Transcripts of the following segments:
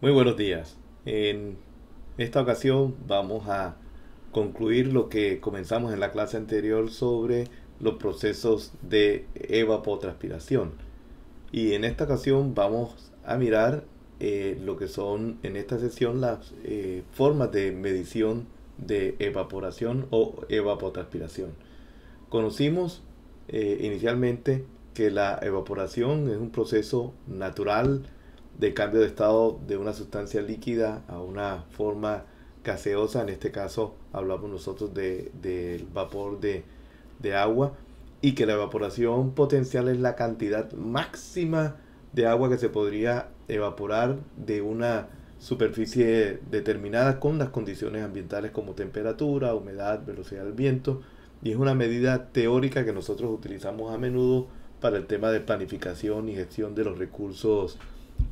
Muy buenos días. En esta ocasión vamos a concluir lo que comenzamos en la clase anterior sobre los procesos de evapotranspiración. Y en esta ocasión vamos a mirar lo que son en esta sesión las formas de medición de evaporación o evapotranspiración. Conocimos inicialmente que la evaporación es un proceso natural de cambio de estado de una sustancia líquida a una forma gaseosa. En este caso hablamos nosotros del vapor de agua, y que la evaporación potencial es la cantidad máxima de agua que se podría evaporar de una superficie determinada con las condiciones ambientales como temperatura, humedad, velocidad del viento, y es una medida teórica que nosotros utilizamos a menudo para el tema de planificación y gestión de los recursos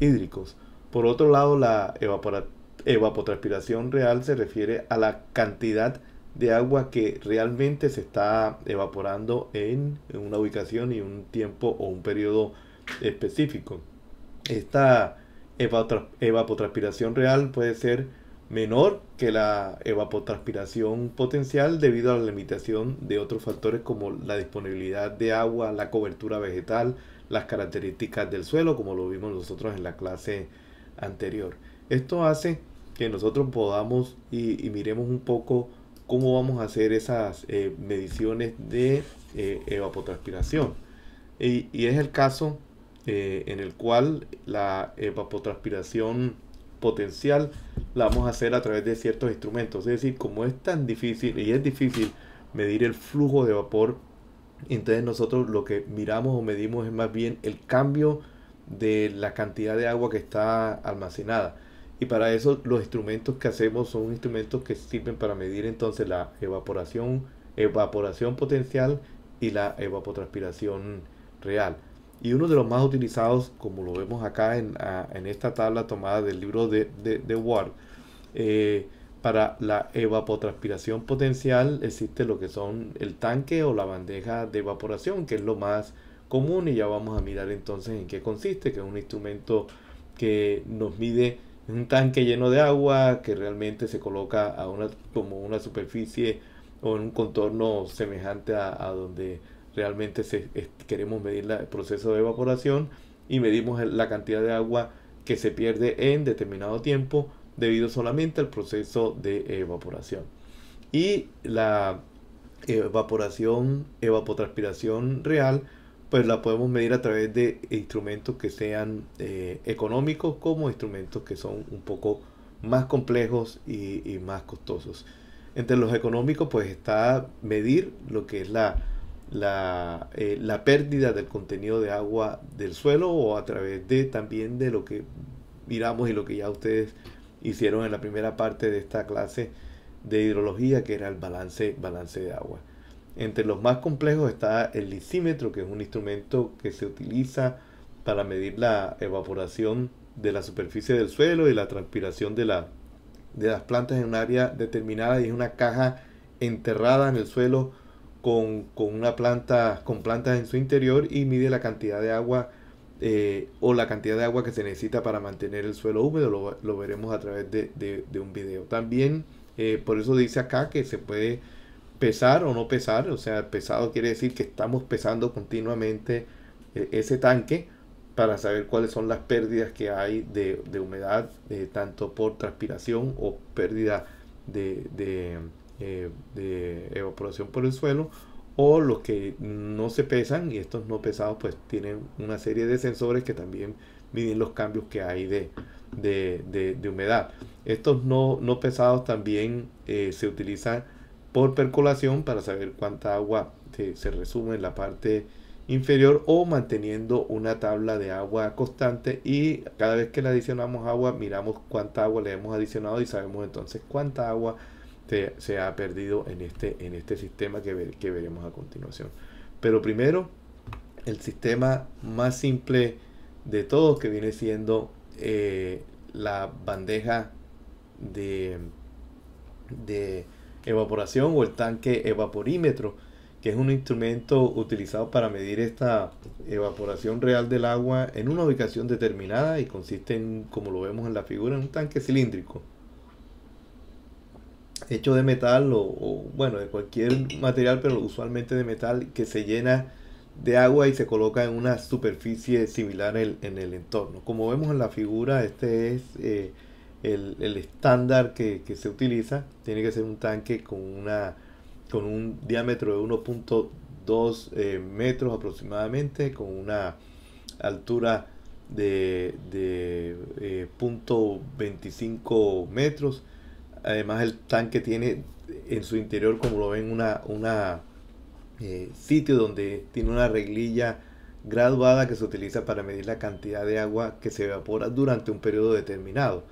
hídricos. Por otro lado, la evapotranspiración real se refiere a la cantidad de agua que realmente se está evaporando en una ubicación y un tiempo o un periodo específico. Esta evapotranspiración real puede ser menor que la evapotranspiración potencial debido a la limitación de otros factores como la disponibilidad de agua, la cobertura vegetal, las características del suelo, como lo vimos nosotros en la clase anterior. Esto hace que nosotros podamos y miremos un poco cómo vamos a hacer esas mediciones de evapotranspiración. Y es el caso en el cual la evapotranspiración potencial la vamos a hacer a través de ciertos instrumentos. Es decir, como es tan difícil y es difícil medir el flujo de vapor, entonces nosotros lo que miramos o medimos es más bien el cambio de la cantidad de agua que está almacenada. Y para eso los instrumentos que hacemos son instrumentos que sirven para medir entonces la evaporación potencial y la evapotranspiración real. Y uno de los más utilizados, como lo vemos acá en esta tabla tomada del libro de Ward, eh, para la evapotranspiración potencial existe lo que son el tanque o la bandeja de evaporación, que es lo más común, y ya vamos a mirar entonces en qué consiste, que es un instrumento que nos mide un tanque lleno de agua que realmente se coloca como una superficie o en un contorno semejante a donde realmente queremos medir el proceso de evaporación, y medimos la cantidad de agua que se pierde en determinado tiempo debido solamente al proceso de evaporación. Y la evapotranspiración real, pues la podemos medir a través de instrumentos que sean económicos, como instrumentos que son un poco más complejos y más costosos. Entre los económicos pues está medir lo que es la pérdida del contenido de agua del suelo, o a través de también de lo que miramos y lo que ya ustedes hicieron en la primera parte de esta clase de hidrología, que era el balance de agua. Entre los más complejos está el lisímetro, que es un instrumento que se utiliza para medir la evaporación de la superficie del suelo y la transpiración de las plantas en un área determinada, y es una caja enterrada en el suelo con plantas en su interior, y mide la cantidad de agua o la cantidad de agua que se necesita para mantener el suelo húmedo. Lo veremos a través de un video. También por eso dice acá que se puede pesar o no pesar. O sea, pesado quiere decir que estamos pesando continuamente ese tanque para saber cuáles son las pérdidas que hay de humedad, tanto por transpiración o pérdida de evaporación por el suelo, o los que no se pesan. Y estos no pesados pues tienen una serie de sensores que también miden los cambios que hay de humedad. Estos no pesados también se utilizan por percolación para saber cuánta agua se resume en la parte inferior, o manteniendo una tabla de agua constante, y cada vez que le adicionamos agua miramos cuánta agua le hemos adicionado y sabemos entonces cuánta agua se ha perdido en este sistema que veremos a continuación. Pero primero, el sistema más simple de todos, que viene siendo la bandeja de, de evaporación, o el tanque evaporímetro, que es un instrumento utilizado para medir esta evaporación real del agua en una ubicación determinada y consiste en, como lo vemos en la figura, en un tanque cilíndrico hecho de metal bueno, de cualquier material, pero usualmente de metal, que se llena de agua y se coloca en una superficie similar en el entorno. Como vemos en la figura, este es el estándar que se utiliza. Tiene que ser un tanque con un diámetro de 1.2 metros aproximadamente, con una altura de 0.25 metros. Además, el tanque tiene en su interior, como lo ven, una sitio donde tiene una reglilla graduada que se utiliza para medir la cantidad de agua que se evapora durante un periodo determinado.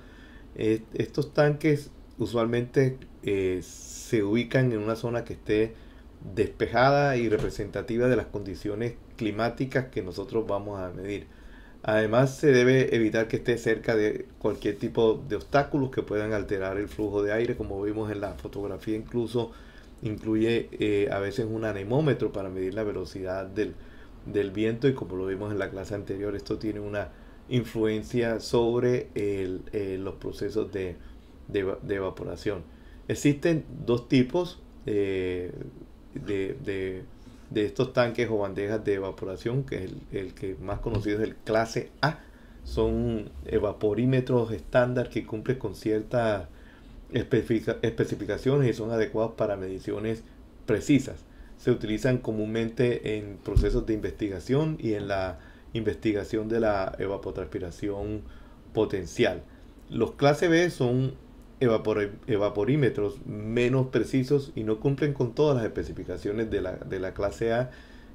Estos tanques usualmente se ubican en una zona que esté despejada y representativa de las condiciones climáticas que nosotros vamos a medir. Además, se debe evitar que esté cerca de cualquier tipo de obstáculos que puedan alterar el flujo de aire. Como vimos en la fotografía, incluso incluye a veces un anemómetro para medir la velocidad del viento, y como lo vimos en la clase anterior, esto tiene una influencia sobre los procesos de evaporación. Existen dos tipos de estos tanques o bandejas de evaporación, que es el que más conocido es el clase A. Son evaporímetros estándar que cumplen con ciertas especificaciones y son adecuados para mediciones precisas. Se utilizan comúnmente en procesos de investigación y en la investigación de la evapotranspiración potencial. Los clase B son evaporímetros menos precisos y no cumplen con todas las especificaciones de la clase A,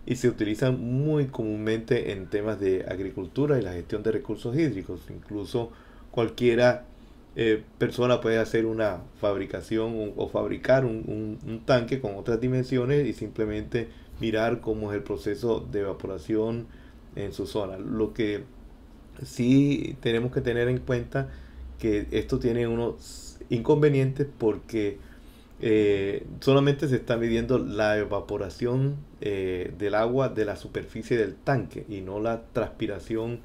y se utilizan muy comúnmente en temas de agricultura y la gestión de recursos hídricos. Incluso cualquiera persona puede hacer una fabricación o fabricar un tanque con otras dimensiones y simplemente mirar cómo es el proceso de evaporación en su zona. Lo que sí tenemos que tener en cuenta, que esto tiene unos inconvenientes, porque solamente se está midiendo la evaporación del agua de la superficie del tanque y no la transpiración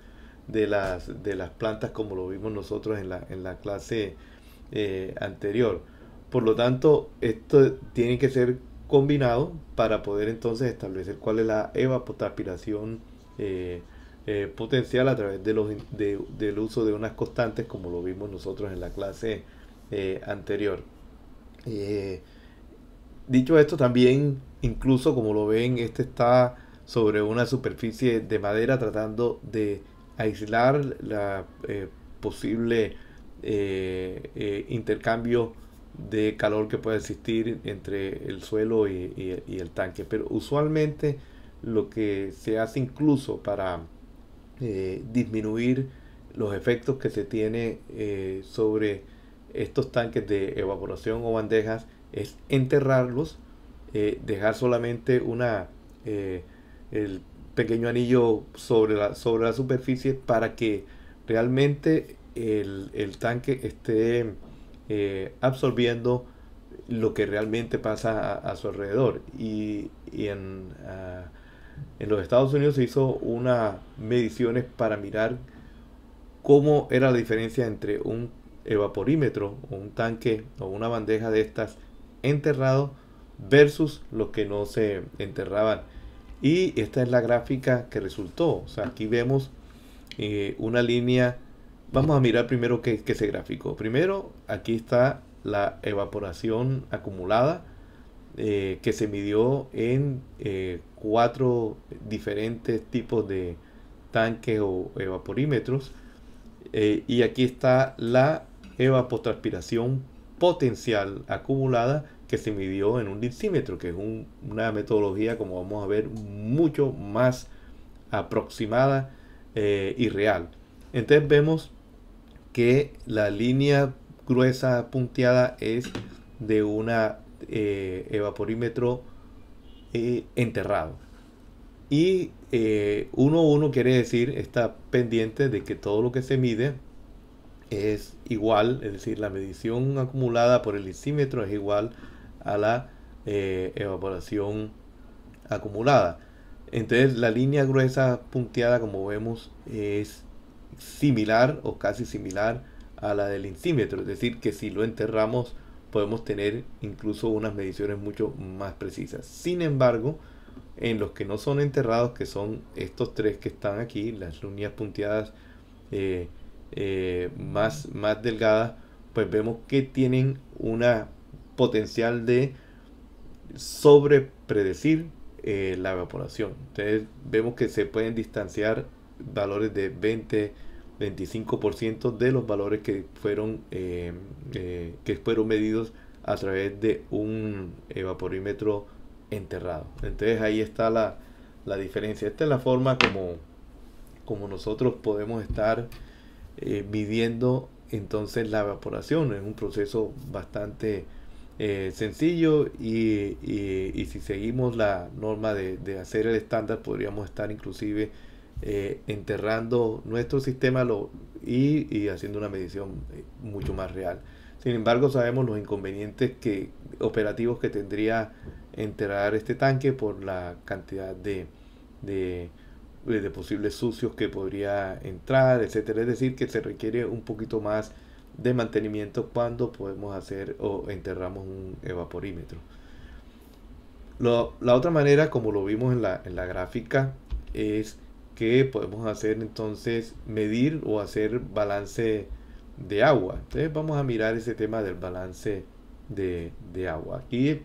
de las plantas, como lo vimos nosotros en la clase anterior. Por lo tanto, esto tiene que ser combinado para poder entonces establecer cuál es la evapotranspiración potencial a través del uso de unas constantes, como lo vimos nosotros en la clase anterior. Dicho esto, también, incluso como lo ven, este está sobre una superficie de madera, tratando de aislar la posible intercambio de calor que pueda existir entre el suelo y el tanque. Pero usualmente lo que se hace, incluso para disminuir los efectos que se tiene sobre estos tanques de evaporación o bandejas, es enterrarlos, dejar solamente el pequeño anillo sobre la superficie, para que realmente el tanque esté absorbiendo lo que realmente pasa a su alrededor. Y en los Estados Unidos se hizo unas mediciones para mirar cómo era la diferencia entre un evaporímetro o un tanque o una bandeja de estas enterrado versus los que no se enterraban. Y esta es la gráfica que resultó. O sea, aquí vemos una línea. Vamos a mirar primero qué es ese gráfico. Primero, aquí está la evaporación acumulada que se midió en 4 diferentes tipos de tanques o evaporímetros. Y aquí está la evapotranspiración potencial acumulada, que se midió en un densímetro, que es una metodología, como vamos a ver, mucho más aproximada y real. Entonces vemos que la línea gruesa punteada es de una evaporímetro enterrado. Y 1,1 quiere decir, está pendiente de que todo lo que se mide es igual, es decir, la medición acumulada por el densímetro es igual a la evaporación acumulada. Entonces la línea gruesa punteada, como vemos, es similar o casi similar a la del insímetro, es decir, que si lo enterramos podemos tener incluso unas mediciones mucho más precisas. Sin embargo, en los que no son enterrados, que son estos tres que están aquí, las líneas punteadas más delgadas, pues vemos que tienen una potencial de sobre predecir la evaporación. Entonces vemos que se pueden distanciar valores de 20-25% de los valores que fueron medidos a través de un evaporímetro enterrado. Entonces ahí está la diferencia. Esta es la forma como nosotros podemos estar midiendo entonces la evaporación. Es un proceso bastante sencillo y si seguimos la norma de hacer el estándar, podríamos estar inclusive enterrando nuestro sistema y haciendo una medición mucho más real. Sin embargo, sabemos los inconvenientes operativos que tendría enterrar este tanque por la cantidad de posibles sucios que podría entrar, etcétera. Es decir, que se requiere un poquito más de mantenimiento cuando podemos hacer o enterramos un evaporímetro. La otra manera, como lo vimos en la gráfica, es que podemos hacer entonces medir o hacer balance de agua. Entonces vamos a mirar ese tema del balance de agua. Aquí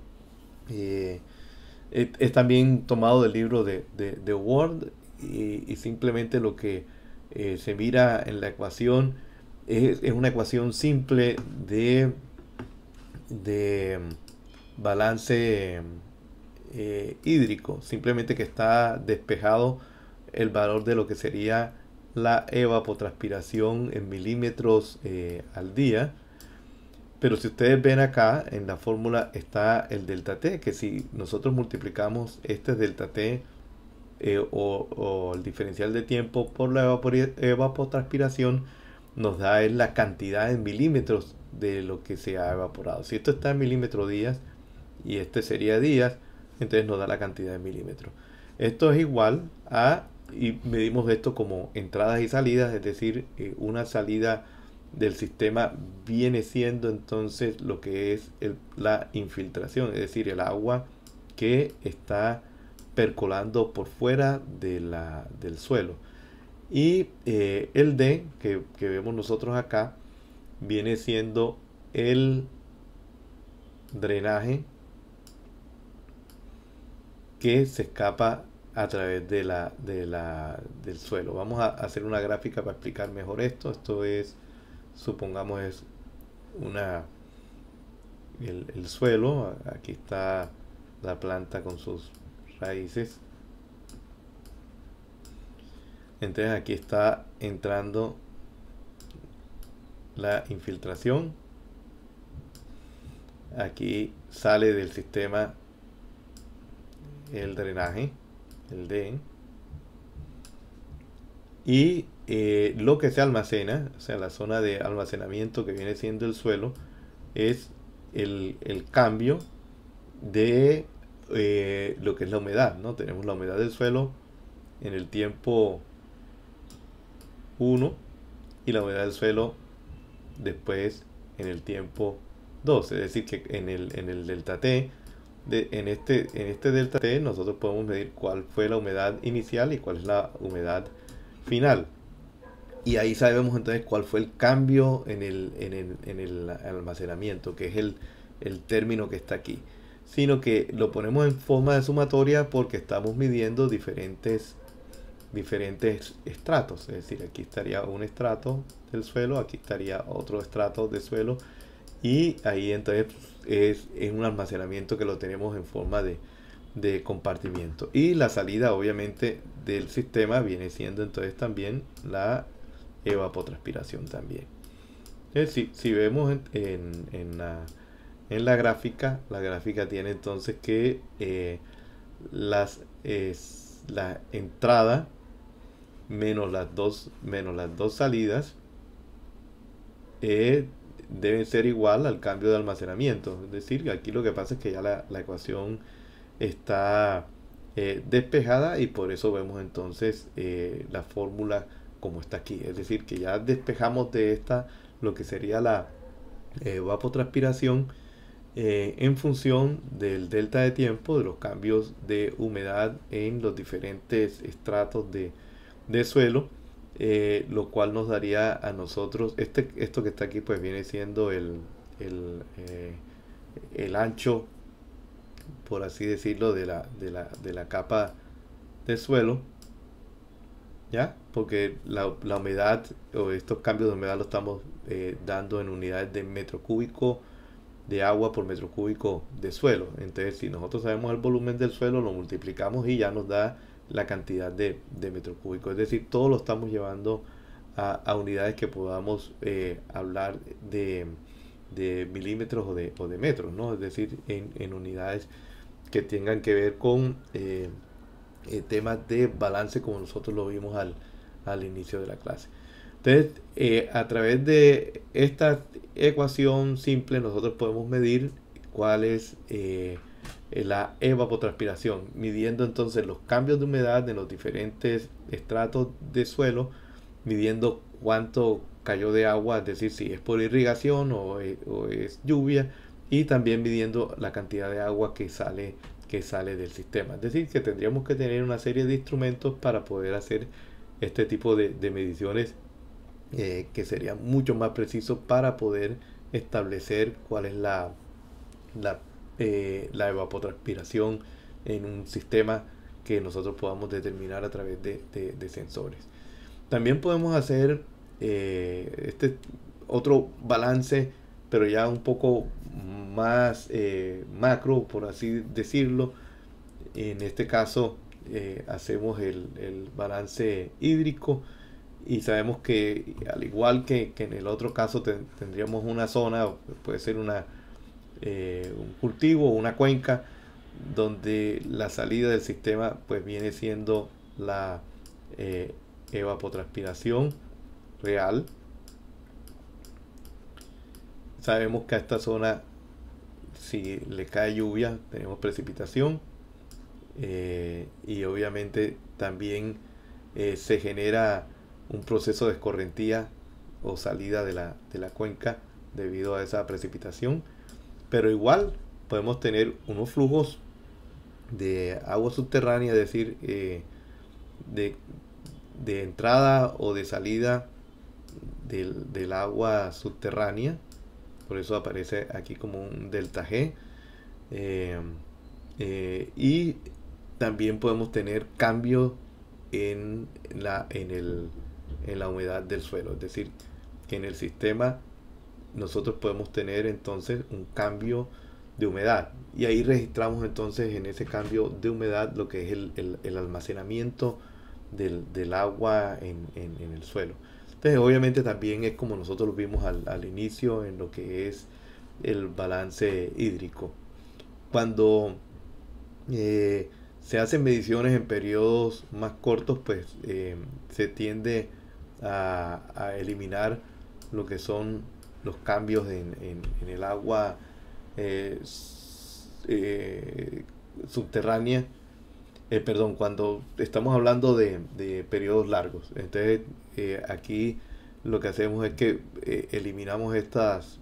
es también tomado del libro de Ward y simplemente lo que se mira en la ecuación es una ecuación simple de balance hídrico, simplemente que está despejado el valor de lo que sería la evapotranspiración en milímetros al día. Pero si ustedes ven acá en la fórmula está el delta T, que si nosotros multiplicamos este delta T o el diferencial de tiempo por la evapotranspiración, nos da la cantidad en milímetros de lo que se ha evaporado. Si esto está en milímetros días y este sería días, entonces nos da la cantidad en milímetros. Esto es igual a, y medimos esto como entradas y salidas, es decir, una salida del sistema viene siendo entonces lo que es la infiltración, es decir, el agua que está percolando por fuera del suelo. Y el D que vemos nosotros acá viene siendo el drenaje que se escapa a través del suelo. Vamos a hacer una gráfica para explicar mejor esto. Esto es, supongamos, es el suelo. Aquí está la planta con sus raíces. Entonces aquí está entrando la infiltración. Aquí sale del sistema el drenaje, el D. Y lo que se almacena, o sea, la zona de almacenamiento que viene siendo el suelo, es el cambio de lo que es la humedad, ¿no? Tenemos la humedad del suelo en el tiempo 1 y la humedad del suelo después en el tiempo 2, es decir que en el delta T en este delta T nosotros podemos medir cuál fue la humedad inicial y cuál es la humedad final, y ahí sabemos entonces cuál fue el cambio en el almacenamiento, que es el término que está aquí, sino que lo ponemos en forma de sumatoria porque estamos midiendo diferentes estratos, es decir, aquí estaría un estrato del suelo, aquí estaría otro estrato de suelo, y ahí entonces es un almacenamiento que lo tenemos en forma de compartimiento, y la salida obviamente del sistema viene siendo entonces también la evapotranspiración también. Entonces, si vemos en la gráfica, la gráfica tiene entonces que la entrada menos las dos salidas debe ser igual al cambio de almacenamiento. Es decir, aquí lo que pasa es que ya la ecuación está despejada, y por eso vemos entonces la fórmula como está aquí. Es decir, que ya despejamos de esta lo que sería la evapotranspiración en función del delta de tiempo, de los cambios de humedad en los diferentes estratos de suelo, lo cual nos daría a nosotros, esto que está aquí pues viene siendo el ancho, por así decirlo, de la capa de suelo, ¿ya? Porque la humedad o estos cambios de humedad lo estamos dando en unidades de metro cúbico de agua por metro cúbico de suelo. Entonces, si nosotros sabemos el volumen del suelo, lo multiplicamos y ya nos da la cantidad de metro cúbico. Es decir, todo lo estamos llevando a unidades que podamos hablar de milímetros o de metros, ¿no? Es decir, en unidades que tengan que ver con temas de balance, como nosotros lo vimos al inicio de la clase. Entonces, a través de esta ecuación simple, nosotros podemos medir cuál es la evapotranspiración, midiendo entonces los cambios de humedad en los diferentes estratos de suelo, midiendo cuánto cayó de agua, es decir, si es por irrigación o es lluvia, y también midiendo la cantidad de agua que sale del sistema. Es decir, que tendríamos que tener una serie de instrumentos para poder hacer este tipo de mediciones que sería mucho más preciso para poder establecer cuál es la evapotranspiración en un sistema que nosotros podamos determinar a través de sensores. También podemos hacer este otro balance, pero ya un poco más macro, por así decirlo. En este caso hacemos el balance hídrico, y sabemos que al igual que en el otro caso tendríamos una zona, puede ser un cultivo o una cuenca, donde la salida del sistema pues viene siendo la evapotranspiración real. Sabemos que a esta zona, si le cae lluvia, tenemos precipitación, y obviamente también se genera un proceso de escorrentía o salida de la cuenca debido a esa precipitación. Pero igual podemos tener unos flujos de agua subterránea, es decir, de entrada o de salida del agua subterránea. Por eso aparece aquí como un delta G. Y también podemos tener cambios en la humedad del suelo. Es decir, que en el sistema nosotros podemos tener entonces un cambio de humedad, y ahí registramos entonces en ese cambio de humedad lo que es el almacenamiento del agua en el suelo. Entonces obviamente también es como nosotros lo vimos al inicio en lo que es el balance hídrico. Cuando se hacen mediciones en periodos más cortos, pues se tiende a eliminar lo que son los cambios en el agua subterránea. Perdón, cuando estamos hablando de periodos largos. Entonces aquí lo que hacemos es que eliminamos estas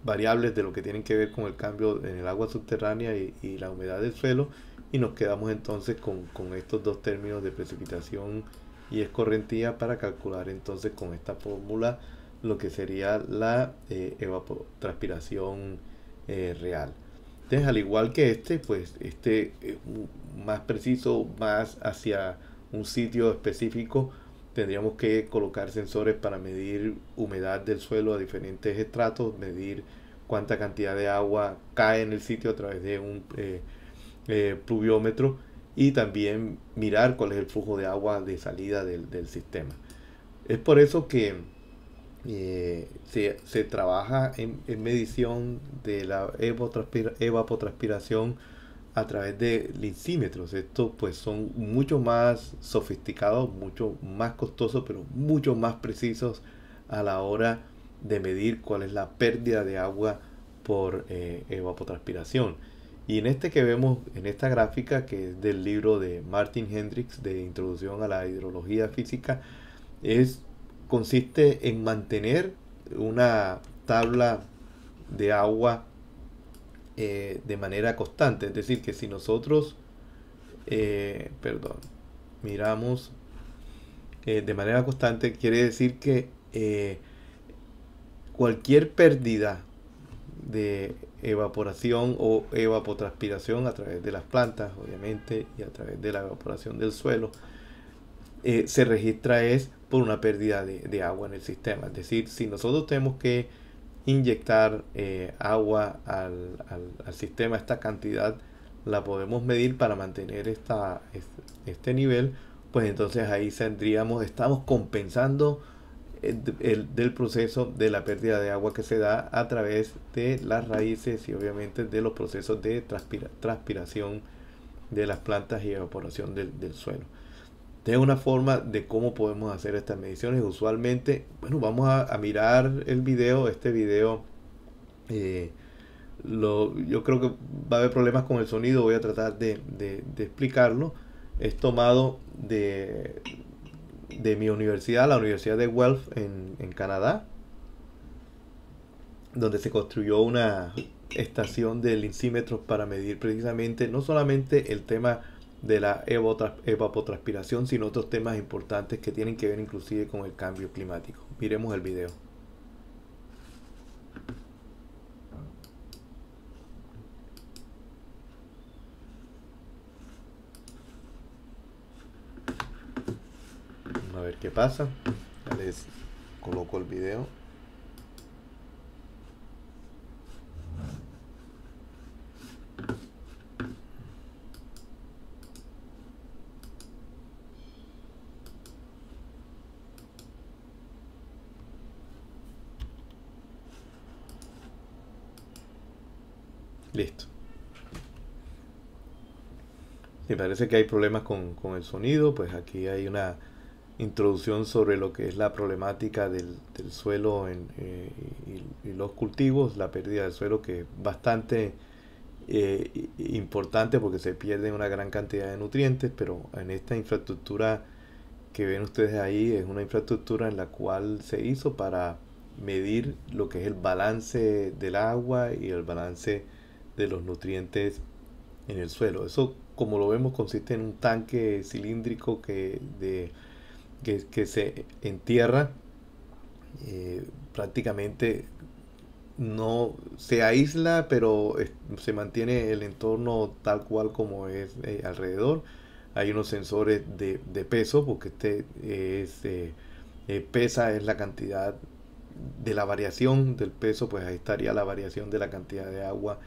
variables de lo que tienen que ver con el cambio en el agua subterránea y la humedad del suelo, y nos quedamos entonces con estos dos términos de precipitación y escorrentía para calcular entonces con esta fórmula lo que sería la evapotranspiración real. Entonces, al igual que pues este es más preciso, más hacia un sitio específico. Tendríamos que colocar sensores para medir humedad del suelo a diferentes estratos, medir cuánta cantidad de agua cae en el sitio a través de un pluviómetro, y también mirar cuál es el flujo de agua de salida del sistema. Es por eso que se trabaja en medición de la evapotranspiración a través de linsímetros. Estos pues son mucho más sofisticados, mucho más costosos, pero mucho más precisos a la hora de medir cuál es la pérdida de agua por evapotranspiración. Y en este que vemos, en esta gráfica que es del libro de Martin Hendricks de Introducción a la Hidrología Física, es, consiste en mantener una tabla de agua de manera constante. Es decir, que si nosotros, perdón, miramos de manera constante, quiere decir que cualquier pérdida de evaporación o evapotranspiración a través de las plantas, obviamente, y a través de la evaporación del suelo, se registra es por una pérdida de agua en el sistema. Es decir, si nosotros tenemos que inyectar agua al sistema, esta cantidad la podemos medir para mantener este nivel, pues entonces ahí estamos compensando del proceso de la pérdida de agua que se da a través de las raíces y obviamente de los procesos de transpiración de las plantas y evaporación del suelo. De una forma de cómo podemos hacer estas mediciones. Usualmente, bueno, vamos a mirar el video. Este video, yo creo que va a haber problemas con el sonido. Voy a tratar de explicarlo. Es tomado de mi universidad, la Universidad de Guelph en Canadá, donde se construyó una estación de lincímetros para medir precisamente no solamente el tema de la evapotranspiración, sino otros temas importantes que tienen que ver inclusive con el cambio climático. Miremos el video. Vamos a ver qué pasa. Ya les coloco el video. Listo. Si parece que hay problemas con el sonido, pues aquí hay una introducción sobre lo que es la problemática del suelo y los cultivos, la pérdida del suelo, que es bastante importante porque se pierde una gran cantidad de nutrientes, pero en esta infraestructura que ven ustedes ahí es una infraestructura en la cual se hizo para medir lo que es el balance del agua y el balance de los nutrientes en el suelo. Eso, como lo vemos, consiste en un tanque cilíndrico que se entierra, prácticamente no se aísla, pero se mantiene el entorno tal cual como es alrededor. Hay unos sensores de peso, porque pesa es la cantidad de la variación del peso, pues ahí estaría la variación de la cantidad de agua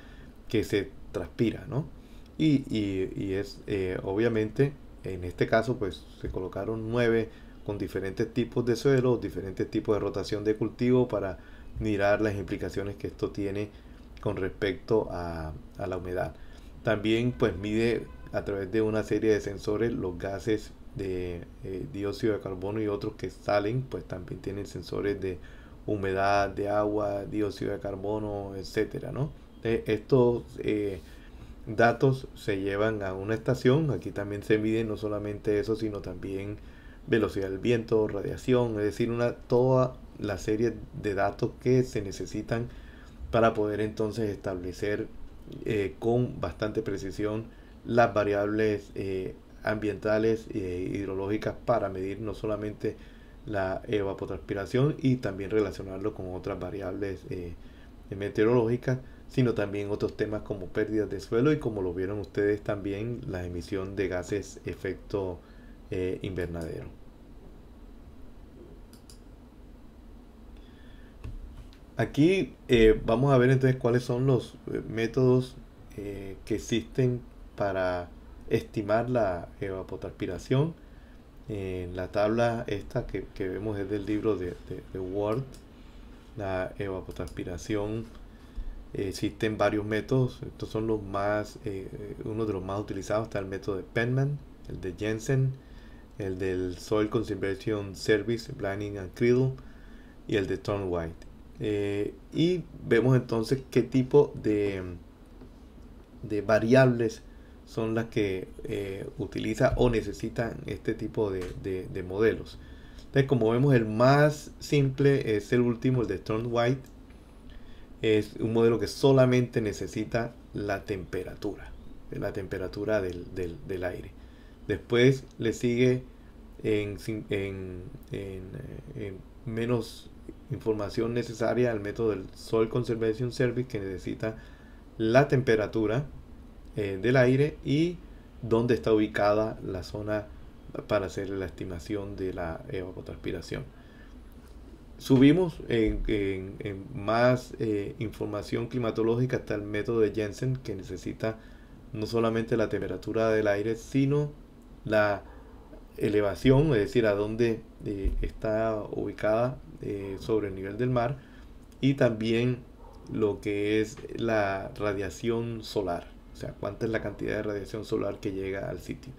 que se transpira, ¿no? Y es obviamente en este caso pues se colocaron 9 con diferentes tipos de suelo, diferentes tipos de rotación de cultivo para mirar las implicaciones que esto tiene con respecto a la humedad. También pues mide a través de una serie de sensores los gases de dióxido de carbono y otros que salen, pues también tienen sensores de humedad, de agua, dióxido de carbono, etcétera, ¿no? Estos datos se llevan a una estación. Aquí también se mide no solamente eso, sino también velocidad del viento, radiación, es decir, toda la serie de datos que se necesitan para poder entonces establecer con bastante precisión las variables ambientales e hidrológicas para medir no solamente la evapotranspiración y también relacionarlo con otras variables meteorológicas, sino también otros temas como pérdidas de suelo y, como lo vieron ustedes, también la emisión de gases efecto invernadero. Aquí vamos a ver entonces cuáles son los métodos que existen para estimar la evapotranspiración. La tabla esta que vemos es del libro de Ward. La evapotranspiración, existen varios métodos. Estos son los más, uno de los más utilizados. Está el método de Penman, el de Jensen, el del Soil Conservation Service, Blanding and Criddle, y el de Thorn White. Y vemos entonces qué tipo de variables son las que utiliza o necesitan este tipo de modelos. Entonces, como vemos, el más simple es el último, el de Thorne White. Es un modelo que solamente necesita la temperatura del aire. Después le sigue en menos información necesaria el método del Soil Conservation Service, que necesita la temperatura del aire y dónde está ubicada la zona para hacer la estimación de la evapotranspiración. Subimos en más información climatológica hasta el método de Jensen, que necesita no solamente la temperatura del aire, sino la elevación, es decir, a dónde está ubicada sobre el nivel del mar, y también lo que es la radiación solar, o sea, cuánta es la cantidad de radiación solar que llega al sitio.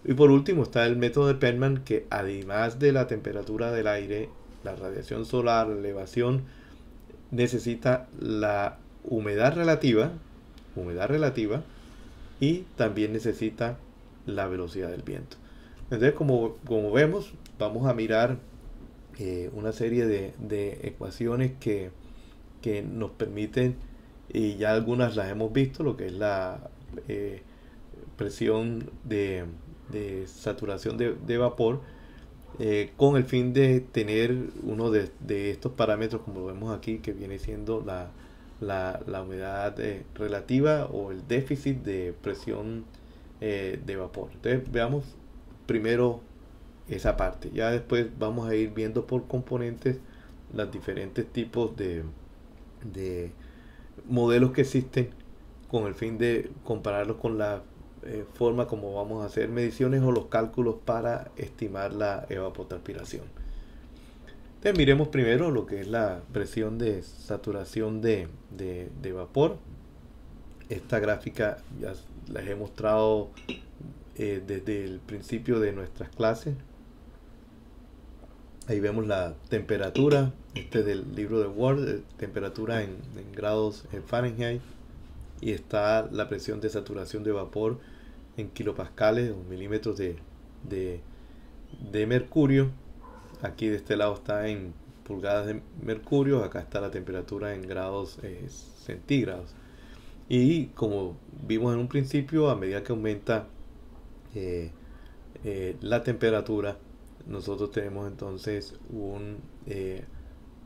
Y por último está el método de Penman, que además de la temperatura del aire, la radiación solar, la elevación, necesita la humedad relativa y también necesita la velocidad del viento. Entonces, como vemos, vamos a mirar una serie de ecuaciones que nos permiten, y ya algunas las hemos visto, lo que es la presión de saturación de vapor, con el fin de tener uno de estos parámetros, como lo vemos aquí, que viene siendo la humedad relativa o el déficit de presión de vapor. Entonces veamos primero esa parte, ya después vamos a ir viendo por componentes los diferentes tipos de modelos que existen, con el fin de compararlos con la forma como vamos a hacer mediciones o los cálculos para estimar la evapotranspiración. Entonces miremos primero lo que es la presión de saturación de vapor. Esta gráfica ya les he mostrado desde el principio de nuestras clases. Ahí vemos la temperatura, del libro de Word, temperatura en grados Fahrenheit, y está la presión de saturación de vapor en kilopascales o milímetros de mercurio. Aquí de este lado está en pulgadas de mercurio, acá está la temperatura en grados centígrados. Y como vimos en un principio, a medida que aumenta la temperatura, nosotros tenemos entonces un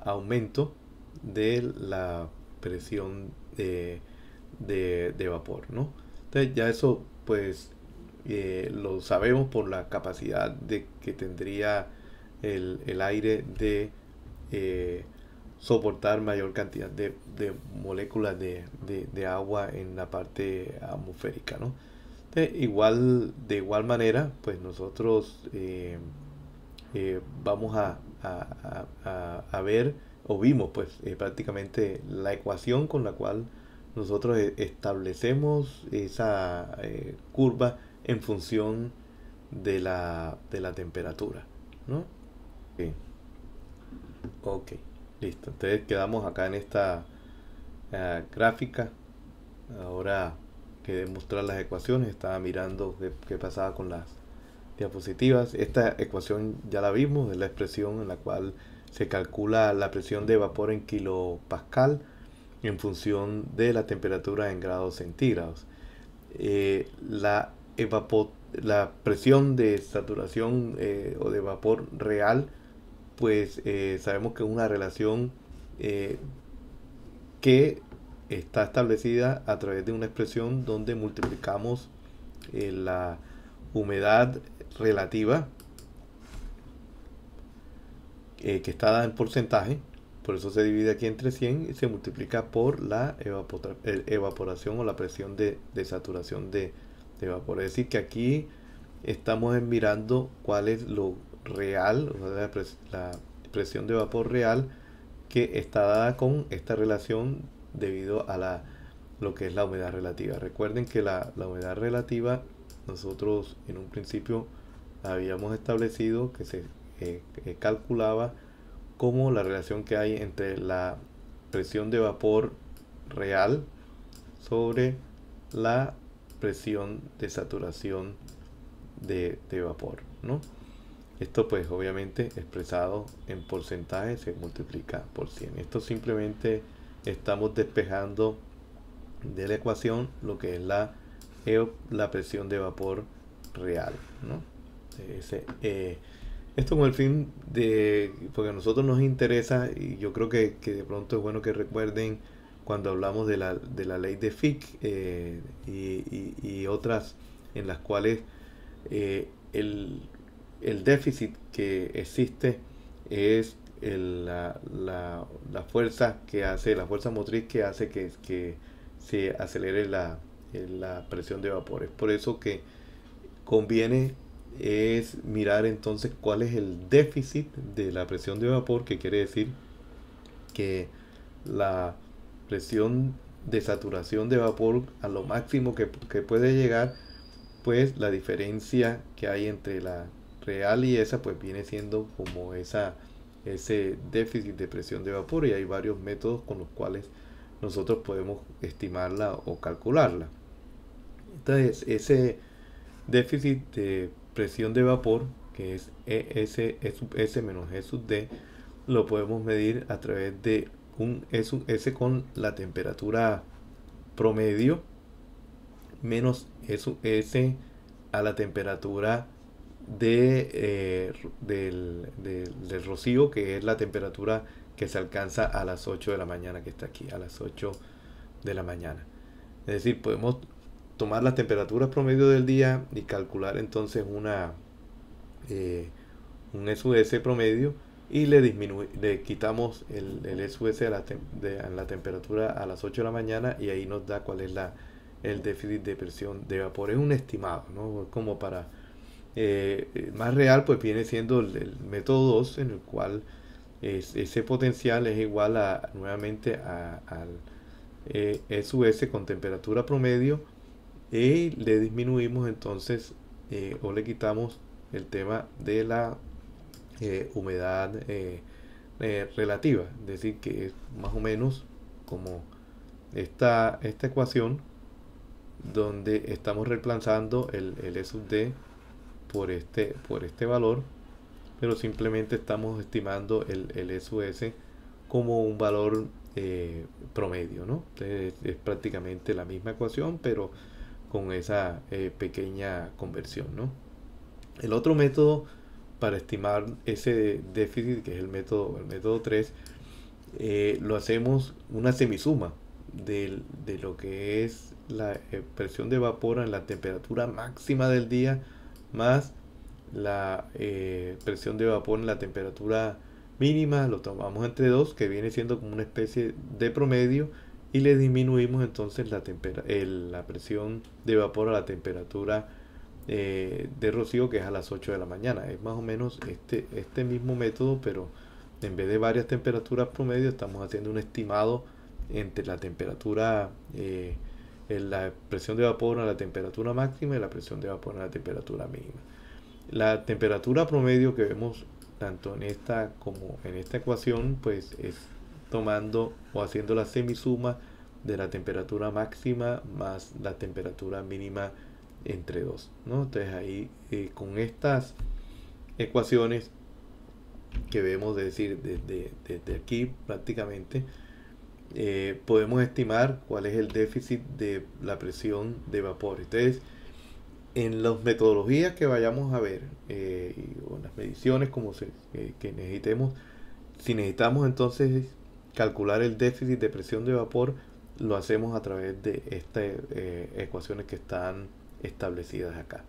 aumento de la presión de vapor, ¿no? Entonces ya eso pues lo sabemos por la capacidad que tendría el aire de soportar mayor cantidad de moléculas de agua en la parte atmosférica, ¿no? Entonces, de igual manera, pues nosotros vamos a ver, o vimos pues prácticamente la ecuación con la cual nosotros establecemos esa curva en función de la temperatura, ¿no? Okay. Ok, listo. Entonces quedamos acá en esta gráfica. Ahora que demostrar las ecuaciones, estaba mirando qué pasaba con las diapositivas. Esta ecuación ya la vimos, es la expresión en la cual se calcula la presión de vapor en kilopascal en función de la temperatura en grados centígrados. La presión de saturación o de vapor real, pues sabemos que es una relación que está establecida a través de una expresión donde multiplicamos la humedad relativa que está dada en porcentaje, por eso se divide aquí entre 100 y se multiplica por la evaporación o la presión de saturación de vapor. Es decir, que aquí estamos mirando cuál es lo real, o sea, la presión de vapor real que está dada con esta relación debido a lo que es la humedad relativa. Recuerden que la humedad relativa nosotros en un principio habíamos establecido que se calculaba como la relación que hay entre la presión de vapor real sobre la presión de saturación de vapor, ¿no? Esto pues obviamente expresado en porcentaje se multiplica por 100. Esto simplemente estamos despejando de la ecuación lo que es la presión de vapor real, ¿no? Esto con el fin de, porque a nosotros nos interesa, y yo creo que de pronto es bueno que recuerden cuando hablamos de la ley de Fick y otras en las cuales el déficit que existe es la fuerza que hace, la fuerza motriz que hace que se acelere la presión de vapor. Es por eso que conviene es mirar entonces cuál es el déficit de la presión de vapor, que quiere decir que la presión de saturación de vapor a lo máximo que puede llegar, pues la diferencia que hay entre la real y esa pues viene siendo como ese déficit de presión de vapor, y hay varios métodos con los cuales nosotros podemos estimarla o calcularla. Entonces ese déficit de presión de vapor, que es E sub S menos G sub D, lo podemos medir a través de un E sub S con la temperatura promedio menos E sub S a la temperatura del rocío, que es la temperatura que se alcanza a las 8 de la mañana, que está aquí, a las 8 de la mañana. Es decir, podemos tomar las temperaturas promedio del día y calcular entonces un SUS promedio, y le quitamos el SUS a la temperatura a las 8 de la mañana, y ahí nos da cuál es el déficit de presión de vapor. Es un estimado, ¿no? Como para más real, pues viene siendo el método 2, en el cual ese potencial es igual nuevamente al SUS con temperatura promedio, y le disminuimos entonces o le quitamos el tema de la humedad relativa, es decir, que es más o menos como esta ecuación donde estamos reemplazando el E sub D por este valor, pero simplemente estamos estimando el E sub S como un valor promedio, ¿no? Entonces, es prácticamente la misma ecuación, pero con esa pequeña conversión, ¿no? El otro método para estimar ese déficit, que es el método 3, lo hacemos una semisuma de lo que es la presión de vapor en la temperatura máxima del día más la presión de vapor en la temperatura mínima. Lo tomamos entre dos, que viene siendo como una especie de promedio, y le disminuimos entonces la presión de vapor a la temperatura de rocío, que es a las 8 de la mañana. Es más o menos este mismo método, pero en vez de varias temperaturas promedio estamos haciendo un estimado entre la temperatura la presión de vapor a la temperatura máxima y la presión de vapor a la temperatura mínima. La temperatura promedio que vemos tanto en esta como en esta ecuación, pues es tomando o haciendo la semisuma de la temperatura máxima más la temperatura mínima entre dos, ¿no? Entonces ahí con estas ecuaciones que vemos, es decir, desde aquí prácticamente, podemos estimar cuál es el déficit de la presión de vapor. Entonces, en las metodologías que vayamos a ver o en las mediciones que necesitemos, si necesitamos entonces calcular el déficit de presión de vapor, lo hacemos a través de estas ecuaciones que están establecidas acá.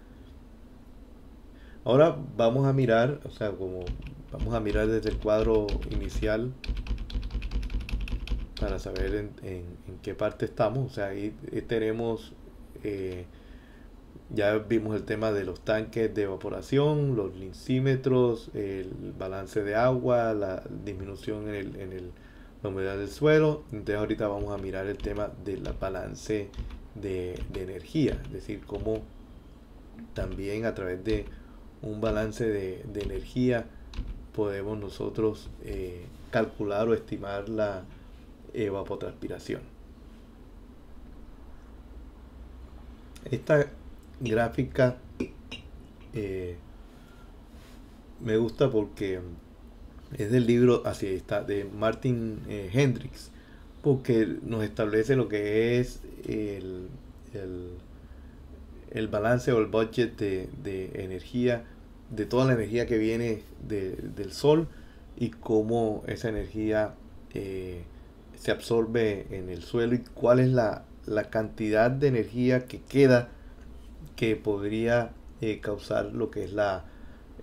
Ahora vamos a mirar, vamos a mirar desde el cuadro inicial para saber en qué parte estamos. O sea, ahí tenemos, ya vimos el tema de los tanques de evaporación, los lincímetros, el balance de agua, la disminución en la humedad del suelo. Entonces ahorita vamos a mirar el tema del balance de energía, es decir, cómo también a través de un balance de energía podemos nosotros calcular o estimar la evapotranspiración. Esta gráfica me gusta porque es del libro, así está, de Martin Hendricks, porque nos establece lo que es el, el balance o el budget de energía, de toda la energía que viene del sol y cómo esa energía se absorbe en el suelo y cuál es la cantidad de energía que queda que podría causar lo que es la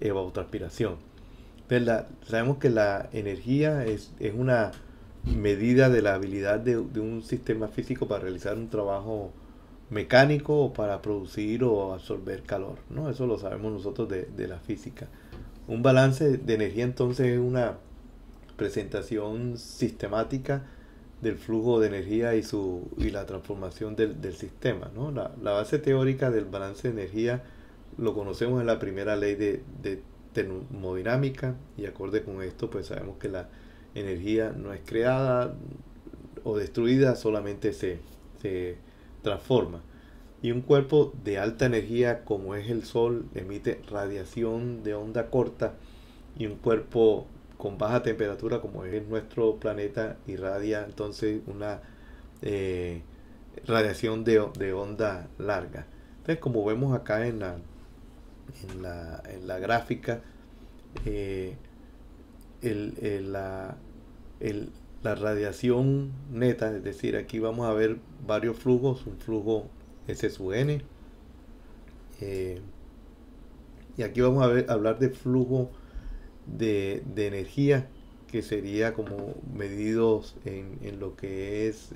evapotranspiración. ¿Verdad? Sabemos que la energía es una medida de la habilidad de un sistema físico para realizar un trabajo mecánico o para producir o absorber calor, ¿no? Eso lo sabemos nosotros de la física. Un balance de energía entonces es una presentación sistemática del flujo de energía y la transformación del sistema, ¿no? La base teórica del balance de energía lo conocemos en la primera ley de termodinámica, y acorde con esto pues sabemos que la energía no es creada o destruida, solamente se transforma. Y un cuerpo de alta energía como es el Sol emite radiación de onda corta, y un cuerpo con baja temperatura como es nuestro planeta irradia entonces una eh, radiación de onda larga. Entonces, como vemos acá en la gráfica, eh, el- el- la radiación neta, es decir, aquí vamos a ver varios flujos, un flujo S sub n, eh, y aquí vamos a hablar de flujo de energía, que sería como medidos en lo que es,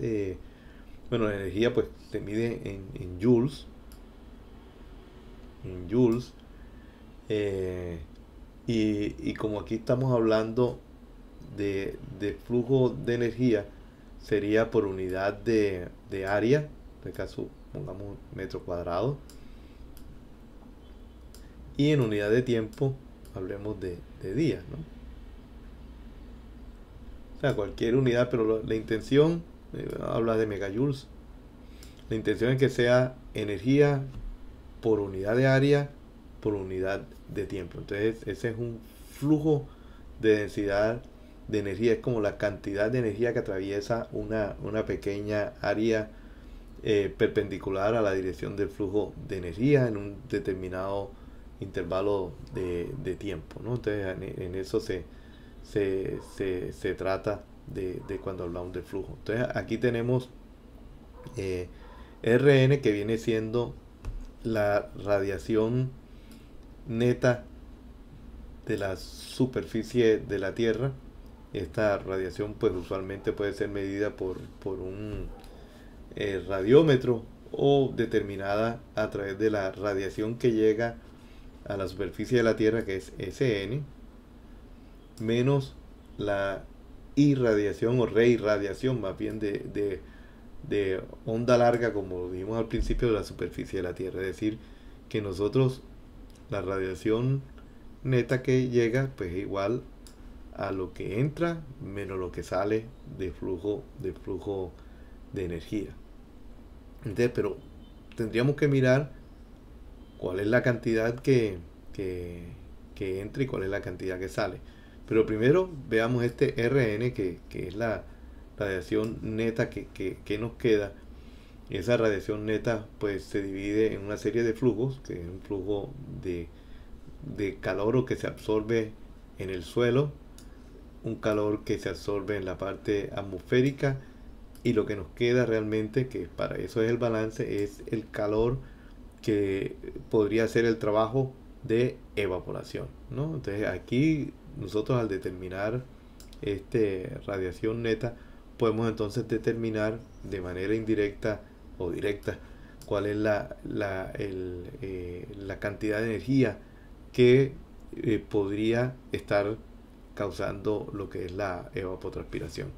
bueno, la energía pues se mide en joules, eh, y como aquí estamos hablando de flujo de energía, sería por unidad de área, en este caso pongamos metro cuadrado, y en unidad de tiempo hablemos de días, ¿no? O sea, cualquier unidad, pero la intención, habla de megajoules, la intención es que sea energía por unidad de área por unidad de tiempo. Entonces ese es un flujo de densidad de energía, es como la cantidad de energía que atraviesa una pequeña área perpendicular a la dirección del flujo de energía en un determinado intervalo de tiempo, ¿no? Entonces en eso se trata de cuando hablamos de flujo. Entonces aquí tenemos Rn, que viene siendo la radiación neta de la superficie de la Tierra. Esta radiación pues usualmente puede ser medida por un radiómetro o determinada a través de la radiación que llega a la superficie de la Tierra, que es Sn, menos la irradiación o reirradiación más bien de onda larga, como dijimos al principio, de la superficie de la Tierra. Es decir, que nosotros la radiación neta que llega pues es igual a lo que entra menos lo que sale de flujo de energía. Entonces, pero tendríamos que mirar cuál es la cantidad que entra y cuál es la cantidad que sale. Pero primero veamos este Rn, que es la radiación neta que nos queda. Y esa radiación neta pues se divide en una serie de flujos, que es un flujo de calor que se absorbe en el suelo, un calor que se absorbe en la parte atmosférica, y lo que nos queda realmente, que para eso es el balance, es el calor que podría hacer el trabajo de evaporación, ¿no? Entonces aquí nosotros, al determinar este radiación neta, podemos entonces determinar de manera indirecta o directa cuál es la cantidad de energía que podría estar causando lo que es la evapotranspiración.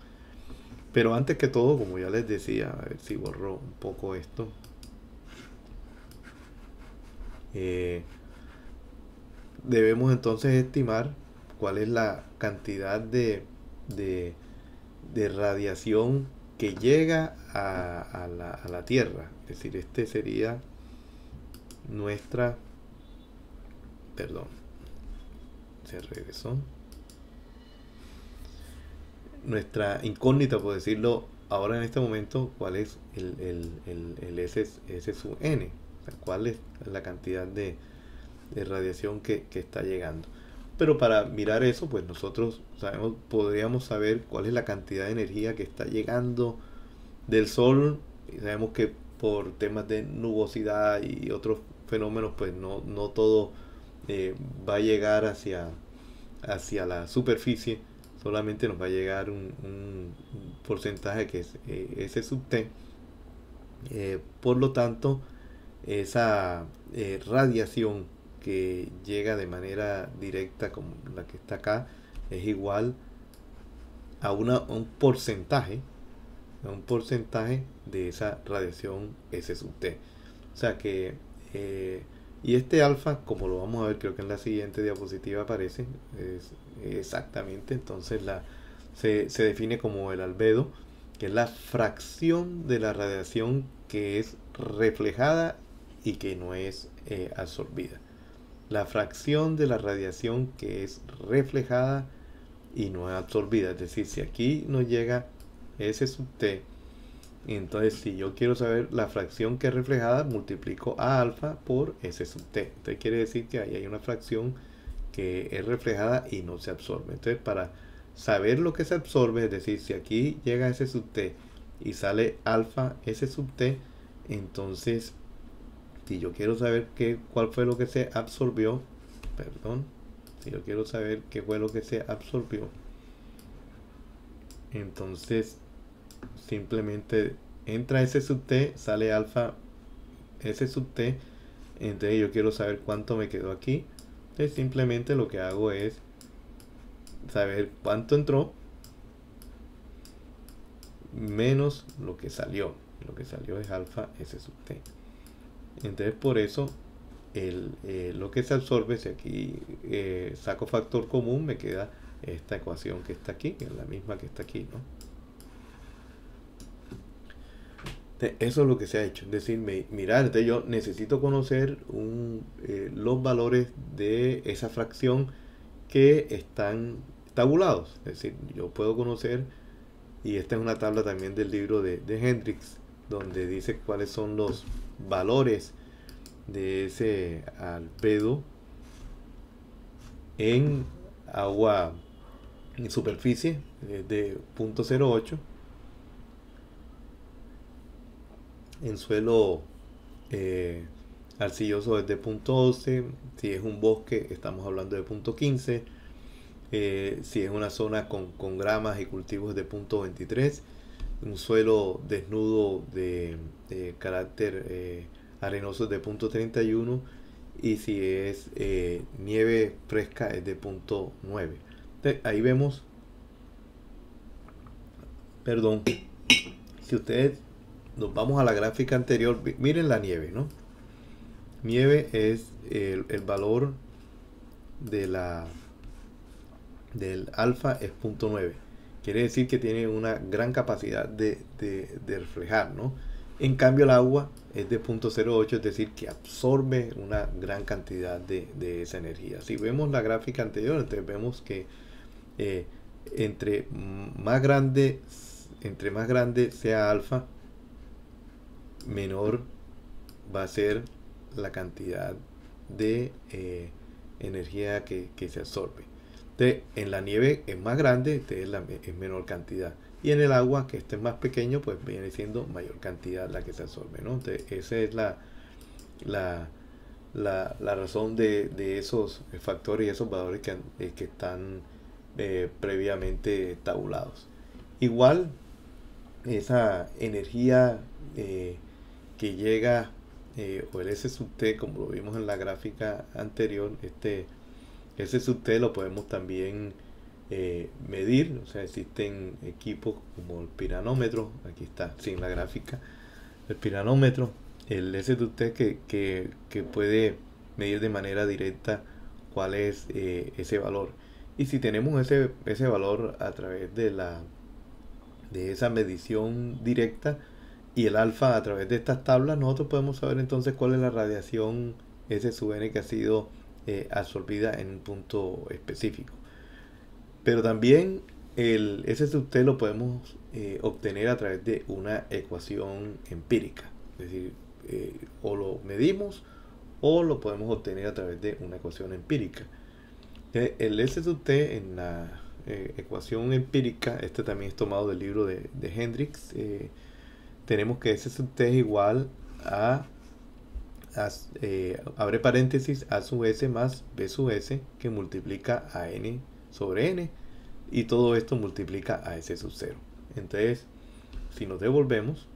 Pero antes que todo, como ya les decía, a ver si borro un poco esto, eh, debemos entonces estimar cuál es la cantidad de, de radiación que llega a la Tierra. Es decir, este sería nuestra, perdón, se regresó, nuestra incógnita, por decirlo ahora en este momento, cuál es el S sub n, o sea, cuál es la cantidad de radiación que está llegando. Pero para mirar eso, pues nosotros podríamos saber cuál es la cantidad de energía que está llegando del Sol. Y sabemos que por temas de nubosidad y otros fenómenos, pues no todo va a llegar hacia la superficie. Solamente nos va a llegar un porcentaje que es S sub t. Por lo tanto, esa radiación que llega de manera directa como la que está acá es igual a un porcentaje de esa radiación S sub t. O sea que y este alfa, como lo vamos a ver, creo que en la siguiente diapositiva aparece, es exactamente, entonces se define como el albedo, que es la fracción de la radiación que es reflejada y que no es absorbida. La fracción de la radiación que es reflejada y no es absorbida. Es decir, si aquí nos llega S sub t, entonces si yo quiero saber la fracción que es reflejada, multiplico a alfa por S sub t. Entonces quiere decir que ahí hay una fracción que es reflejada y no se absorbe. Entonces para saber lo que se absorbe, es decir, si aquí llega S sub t y sale alfa S sub t, entonces si yo quiero saber cuál fue lo que se absorbió, si yo quiero saber qué fue lo que se absorbió, entonces simplemente entra S sub t, sale alfa S sub t, entonces yo quiero saber cuánto me quedó aquí. Entonces simplemente lo que hago es saber cuánto entró menos lo que salió. Lo que salió es alfa S sub t. Entonces por eso lo que se absorbe, si aquí saco factor común, me queda esta ecuación que está aquí, que es la misma que está aquí, ¿no? Eso es lo que se ha hecho, es decir, mirar, entonces yo necesito conocer los valores de esa fracción que están tabulados. Es decir, yo puedo conocer, y esta es una tabla también del libro de Hendrix, donde dice cuáles son los valores de ese albedo en agua en superficie de 0.08, en suelo arcilloso es de 0.11, si es un bosque estamos hablando de 0.15, si es una zona con gramas y cultivos de 0.23, un suelo desnudo de carácter arenoso es de 0.31, y si es nieve fresca es de 0.9. Ahí vemos, perdón, si ustedes nos vamos a la gráfica anterior, miren la nieve, ¿no? Nieve es el valor del alfa es 0.9. Quiere decir que tiene una gran capacidad de reflejar, ¿no? En cambio el agua es de 0.08, es decir, que absorbe una gran cantidad de esa energía. Si vemos la gráfica anterior, entonces vemos que entre más grande sea alfa, menor va a ser la cantidad de energía que se absorbe. Entonces, en la nieve es más grande, entonces es menor cantidad. Y en el agua, que este es más pequeño, pues viene siendo mayor cantidad la que se absorbe, ¿no? Entonces, esa es la razón de esos factores y esos valores que están previamente tabulados. Igual, esa energía que llega, o el S sub t, como lo vimos en la gráfica anterior, S sub t lo podemos también medir. O sea, existen equipos como el piranómetro, aquí está, sin la gráfica, el piranómetro, el S sub t que puede medir de manera directa cuál es ese valor. Y si tenemos ese valor a través de esa medición directa, y el alfa a través de estas tablas, nosotros podemos saber entonces cuál es la radiación S sub n que ha sido absorbida en un punto específico. Pero también el S sub t lo podemos obtener a través de una ecuación empírica. Es decir, o lo medimos o lo podemos obtener a través de una ecuación empírica. El S sub t en la ecuación empírica, este también es tomado del libro de Hendrix, tenemos que S sub t es igual a abre paréntesis, A sub s más B sub s, que multiplica a n sobre n, y todo esto multiplica a S sub 0. Entonces, si nos devolvemos,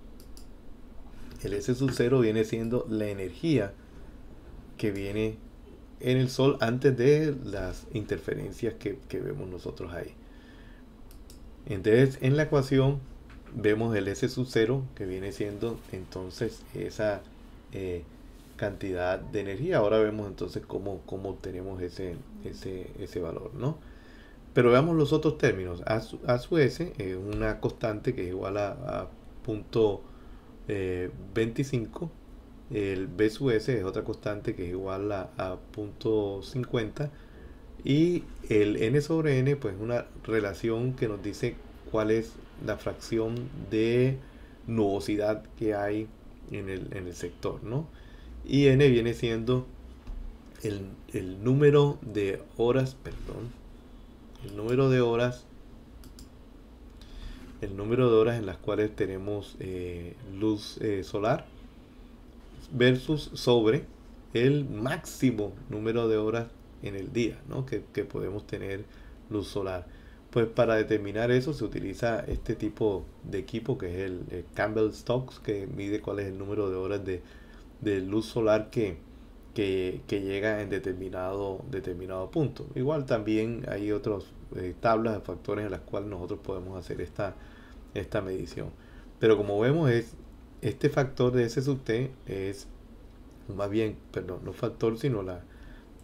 el S sub 0 viene siendo la energía que viene en el Sol antes de las interferencias que vemos nosotros ahí. Entonces, en la ecuación vemos el S sub 0, que viene siendo entonces esa cantidad de energía. Ahora vemos entonces cómo obtenemos ese valor, ¿no? Pero veamos los otros términos. A sub s es una constante que es igual a punto 25. El B sub s es otra constante que es igual a punto 50. Y el n sobre n, pues una relación que nos dice cuál es la fracción de nubosidad que hay en el sector, ¿no? Y n viene siendo el número de horas, el número de horas en las cuales tenemos luz solar versus sobre el máximo número de horas en el día, ¿no? que podemos tener luz solar. Pues para determinar eso se utiliza este tipo de equipo, que es el Campbell-Stokes, que mide cuál es el número de horas de luz solar que llega en determinado punto. Igual también hay otras tablas de factores en las cuales nosotros podemos hacer esta medición. Pero como vemos, este factor de S sub t es más bien, perdón, no factor, sino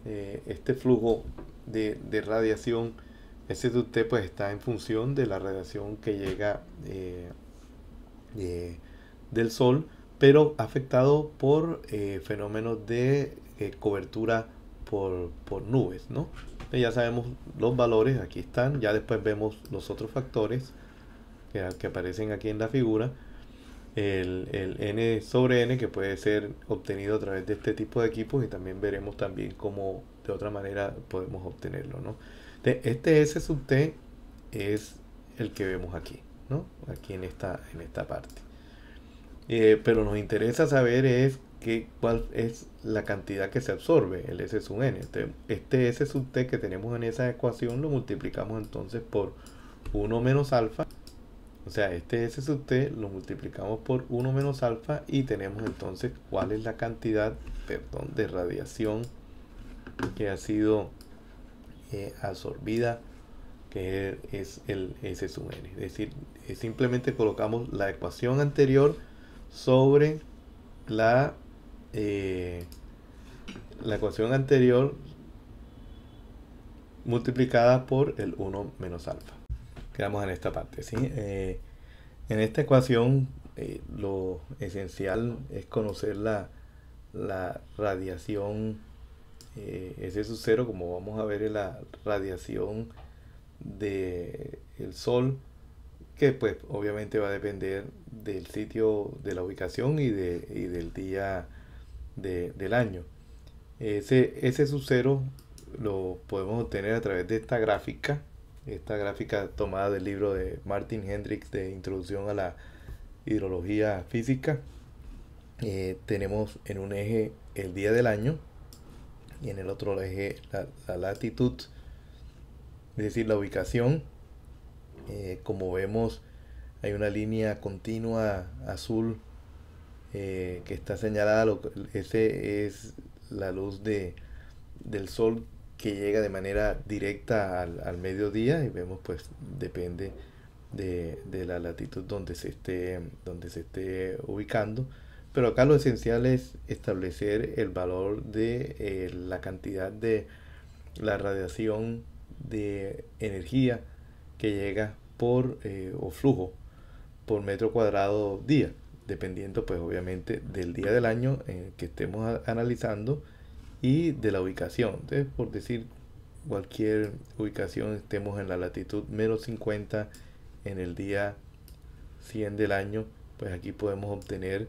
este flujo de radiación S sub t, pues está en función de la radiación que llega del Sol, pero afectado por fenómenos de cobertura por nubes, ¿no? Ya sabemos los valores, aquí están. Ya después vemos los otros factores que aparecen aquí en la figura. El n sobre n, que puede ser obtenido a través de este tipo de equipos, y también veremos también cómo de otra manera podemos obtenerlo, ¿no? Este S sub t es el que vemos aquí, ¿no? Aquí en esta parte. Pero nos interesa saber cuál es la cantidad que se absorbe, el S sub n. Este S sub t que tenemos en esa ecuación lo multiplicamos entonces por 1 menos alfa. O sea, este S sub t lo multiplicamos por 1 menos alfa y tenemos entonces cuál es la cantidad, de radiación que ha sido absorbida, que es el S sub n. Es decir, simplemente colocamos la ecuación anterior sobre la ecuación anterior multiplicada por el 1 menos alfa. Quedamos en esta parte, ¿sí? En esta ecuación lo esencial es conocer la radiación S sub 0, como vamos a ver en la radiación del Sol, que pues obviamente va a depender del sitio, de la ubicación y del día del año. Ese sub 0 lo podemos obtener a través de esta gráfica tomada del libro de Martin Hendrix de Introducción a la Hidrología Física. Tenemos en un eje el día del año y en el otro eje la latitud, es decir, la ubicación. Como vemos, hay una línea continua azul que está señalada. Ese es la luz del Sol que llega de manera directa al mediodía, y vemos pues depende de la latitud donde se esté ubicando. Pero acá lo esencial es establecer el valor de la cantidad de la radiación de energía que llega o flujo por metro cuadrado día. dependiendo pues obviamente del día del año en el que estemos analizando y de la ubicación. Entonces, por decir cualquier ubicación, estemos en la latitud -50 en el día 100 del año, pues aquí podemos obtener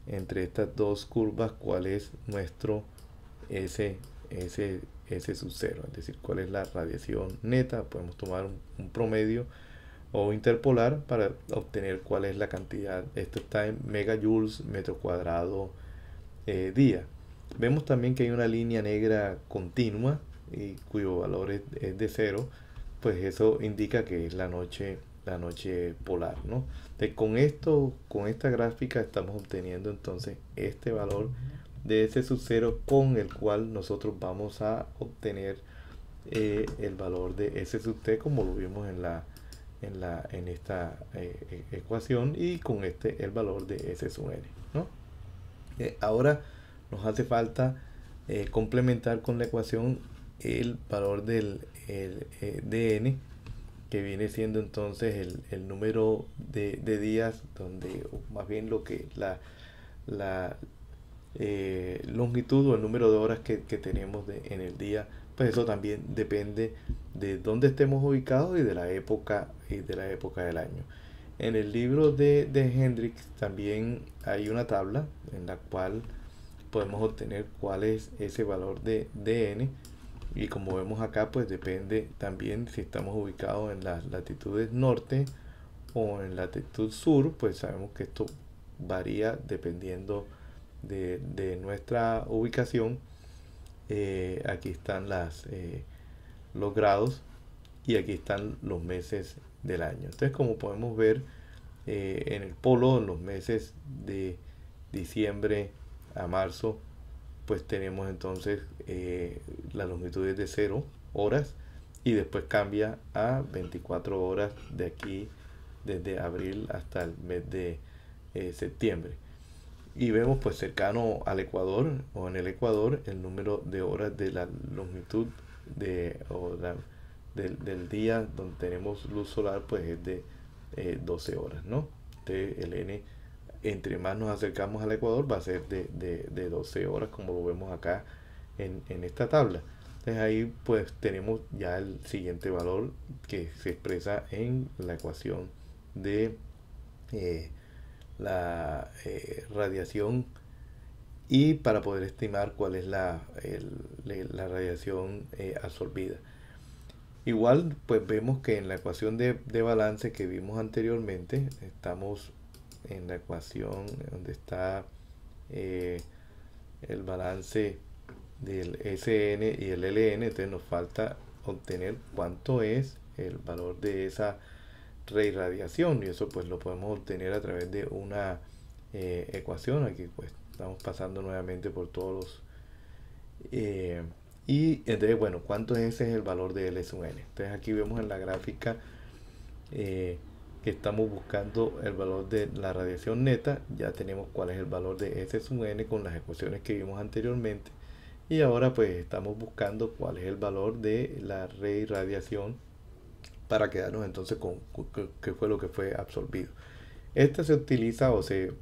entre estas dos curvas cuál es nuestro S, S sub 0, es decir, cuál es la radiación neta. Podemos tomar un promedio o interpolar para obtener cuál es la cantidad. Esto está en megajoules metro cuadrado día. Vemos también que hay una línea negra continua y cuyo valor es de 0, pues eso indica que es la noche polar, ¿no? Con esto, con esta gráfica estamos obteniendo entonces este valor de S sub 0 con el cual nosotros vamos a obtener el valor de S sub t como lo vimos en esta ecuación, y con el valor de S sub n, ¿no? Ahora nos hace falta complementar con la ecuación el valor del dn, que viene siendo entonces el número de días, donde, o más bien lo que la longitud o el número de horas que tenemos en el día, pues eso también depende de dónde estemos ubicados y de la época del año. En el libro de Hendrix también hay una tabla en la cual podemos obtener cuál es ese valor de dn, y como vemos acá, pues depende también si estamos ubicados en las latitudes norte o en latitud sur. Pues sabemos que esto varía dependiendo de nuestra ubicación. Aquí están los grados y aquí están los meses del año. Entonces, como podemos ver, en el polo, en los meses de diciembre a marzo, pues tenemos entonces la longitud es de 0 horas, y después cambia a 24 horas de aquí, desde abril hasta el mes de septiembre. Y vemos pues cercano al Ecuador o en el Ecuador el número de horas de la longitud del día donde tenemos luz solar, pues es de 12 horas, ¿no? Entonces el N, entre más nos acercamos al Ecuador, va a ser de 12 horas, como lo vemos acá en esta tabla. Entonces ahí pues tenemos ya el siguiente valor que se expresa en la ecuación de la radiación, y para poder estimar cuál es la radiación absorbida. Igual pues vemos que en la ecuación de balance que vimos anteriormente, estamos en la ecuación donde está el balance del SN y el LN. Entonces nos falta obtener cuánto es el valor de esa reirradiación, y eso pues lo podemos obtener a través de una ecuación. Aquí pues estamos pasando nuevamente por todos los y entonces, bueno, ¿cuánto es ese? Es el valor de L sub n. Entonces aquí vemos en la gráfica que estamos buscando el valor de la radiación neta. Ya tenemos cuál es el valor de S sub n con las ecuaciones que vimos anteriormente, y ahora pues estamos buscando cuál es el valor de la reirradiación para quedarnos entonces con qué fue lo que fue absorbido. Esta se utiliza se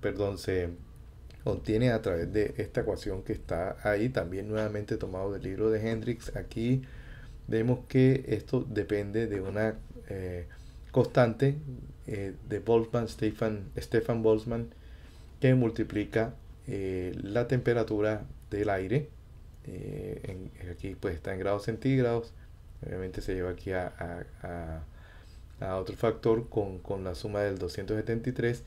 obtiene a través de esta ecuación que está ahí, también nuevamente tomado del libro de Hendrix. Aquí vemos que esto depende de una constante de Boltzmann, Stefan Boltzmann, que multiplica la temperatura del aire. Aquí pues está en grados centígrados. Obviamente se lleva aquí a otro factor con la suma del 273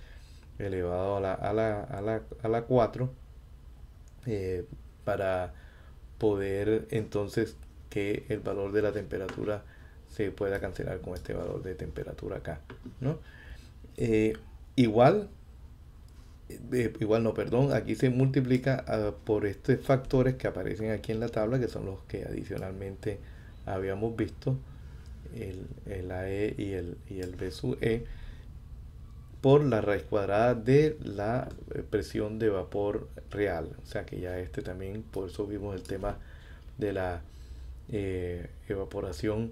elevado a la 4, para poder entonces que el valor de la temperatura se pueda cancelar con este valor de temperatura acá, ¿no? Igual no, perdón, aquí se multiplica por estos factores que aparecen aquí en la tabla, que son los que adicionalmente habíamos visto, el AE y el B sub E, por la raíz cuadrada de la presión de vapor real. O sea que ya también, por eso vimos el tema de la evaporación,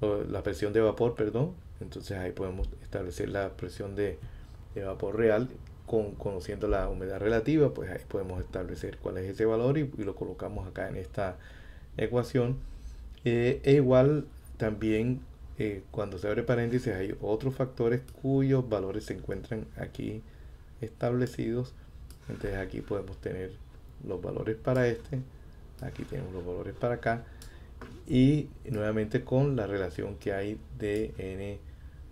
o la presión de vapor, perdón. Entonces ahí podemos establecer la presión de vapor real, conociendo la humedad relativa, pues ahí podemos establecer cuál es ese valor y lo colocamos acá en esta ecuación. Igual también cuando se abre paréntesis hay otros factores cuyos valores se encuentran aquí establecidos. Entonces aquí podemos tener los valores para aquí tenemos los valores para acá, y nuevamente con la relación que hay de n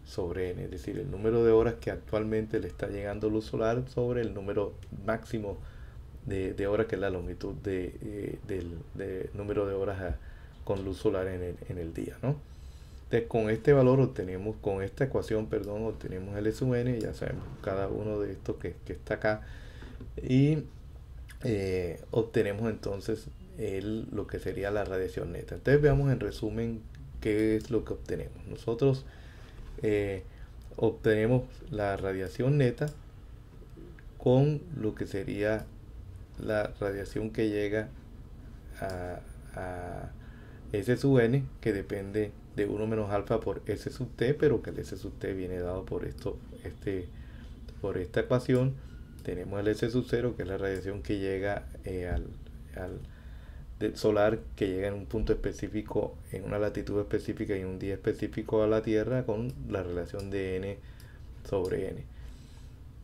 sobre n, es decir, el número de horas que actualmente le está llegando luz solar sobre el número máximo de horas, que es la longitud del número de horas con luz solar en el día, ¿no? Entonces, con este valor obtenemos, con esta ecuación, perdón, obtenemos el S sub n, ya sabemos cada uno de estos que está acá, y obtenemos entonces lo que sería la radiación neta. Entonces veamos en resumen qué es lo que obtenemos. Nosotros obtenemos la radiación neta con lo que sería la radiación que llega a S sub n, que depende de 1 menos alfa por S sub t, pero que el S sub t viene dado por por esta ecuación. Tenemos el S sub 0, que es la radiación que llega del solar, que llega en un punto específico, en una latitud específica y en un día específico a la Tierra, con la relación de n sobre n.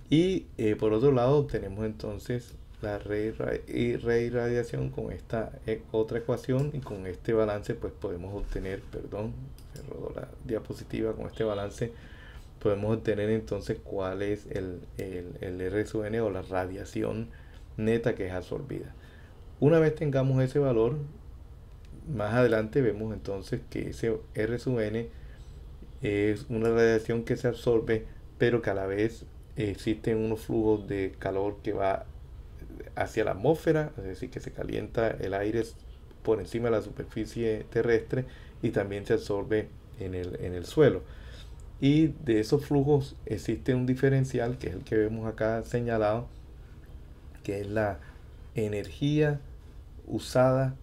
Y por otro lado obtenemos entonces la reirradiación con esta otra ecuación, y con este balance pues podemos obtener, perdón, se rodó la diapositiva, con este balance podemos obtener entonces cuál es el R sub n, o la radiación neta que es absorbida. Una vez tengamos ese valor, más adelante vemos entonces que ese R sub n es una radiación que se absorbe, pero que a la vez existen unos flujos de calor que va hacia la atmósfera, es decir, que se calienta el aire por encima de la superficie terrestre y también se absorbe en el suelo. Y de esos flujos existe un diferencial, que es el que vemos acá señalado, que es la energía usada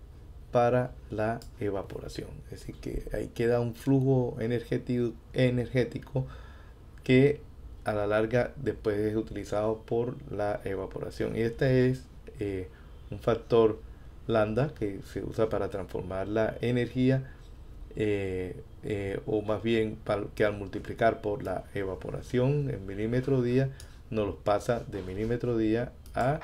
para la evaporación. Es decir, que ahí queda un flujo energético que a la larga después es utilizado por la evaporación. Y este es un factor lambda que se usa para transformar la energía, o más bien que al multiplicar por la evaporación en milímetro día, nos los pasa de milímetro día a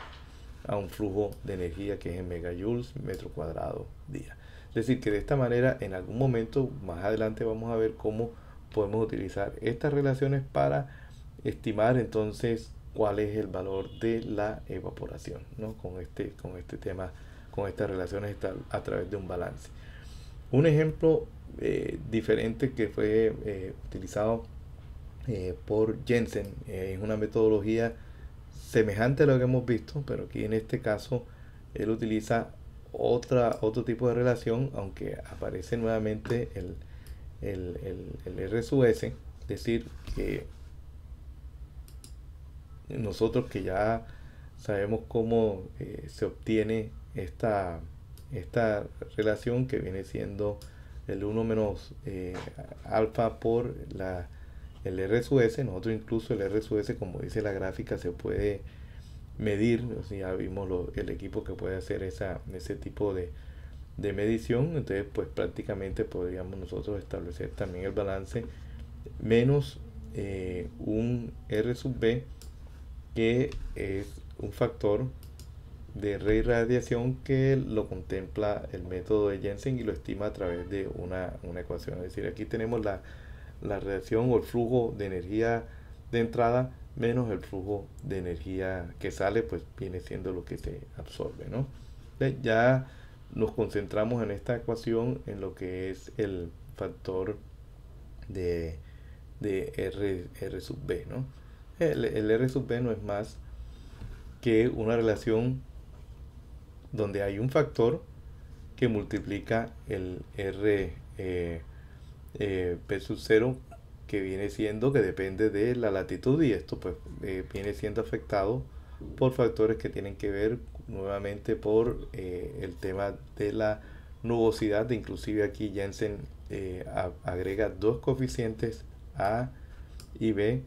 un flujo de energía que es en megajoules metro cuadrado día. Es decir, que de esta manera en algún momento más adelante vamos a ver cómo podemos utilizar estas relaciones para estimar entonces cuál es el valor de la evaporación, ¿no? Con este tema, con estas relaciones a través de un balance. Un ejemplo diferente que fue utilizado por Jensen es una metodología semejante a lo que hemos visto, pero aquí en este caso él utiliza otro tipo de relación, aunque aparece nuevamente el R sub S, es decir, que nosotros que ya sabemos cómo se obtiene esta relación, que viene siendo el 1 menos alfa por el R sub S. Nosotros incluso el R sub S, como dice la gráfica, se puede medir. O sea, ya vimos el equipo que puede hacer ese tipo de medición. Entonces pues prácticamente podríamos nosotros establecer también el balance menos un R sub B, que es un factor de reirradiación que lo contempla el método de Jensen y lo estima a través de una ecuación. Es decir, aquí tenemos la radiación o el flujo de energía de entrada menos el flujo de energía que sale, pues viene siendo lo que se absorbe, ¿no? Entonces, ya nos concentramos en esta ecuación en lo que es el factor de R sub B, ¿no? El R sub B no es más que una relación donde hay un factor que multiplica el R P sub 0, que viene siendo, que depende de la latitud, y esto pues viene siendo afectado por factores que tienen que ver nuevamente por el tema de la nubosidad. Inclusive aquí Jensen agrega dos coeficientes A y B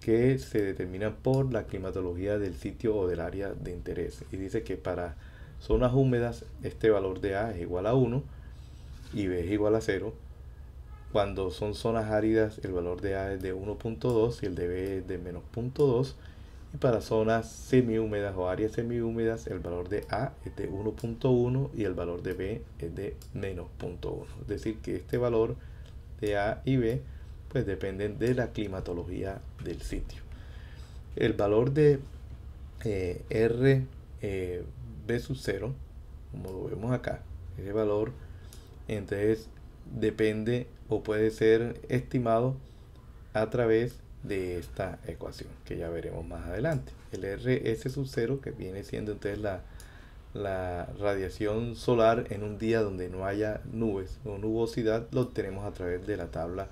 que se determinan por la climatología del sitio o del área de interés. Y dice que para zonas húmedas este valor de A es igual a 1 y B es igual a 0. Cuando son zonas áridas el valor de A es de 1.2 y el de B es de menos 0.2. Y para zonas semihúmedas o áreas semihúmedas el valor de A es de 1.1 y el valor de B es de menos 0.1. Es decir que este valor de A y B pues dependen de la climatología del sitio. El valor de R B sub 0, como lo vemos acá, ese valor entonces depende o puede ser estimado a través de esta ecuación que ya veremos más adelante. El RS sub 0, que viene siendo entonces la radiación solar en un día donde no haya nubes o nubosidad, lo obtenemos a través de la tabla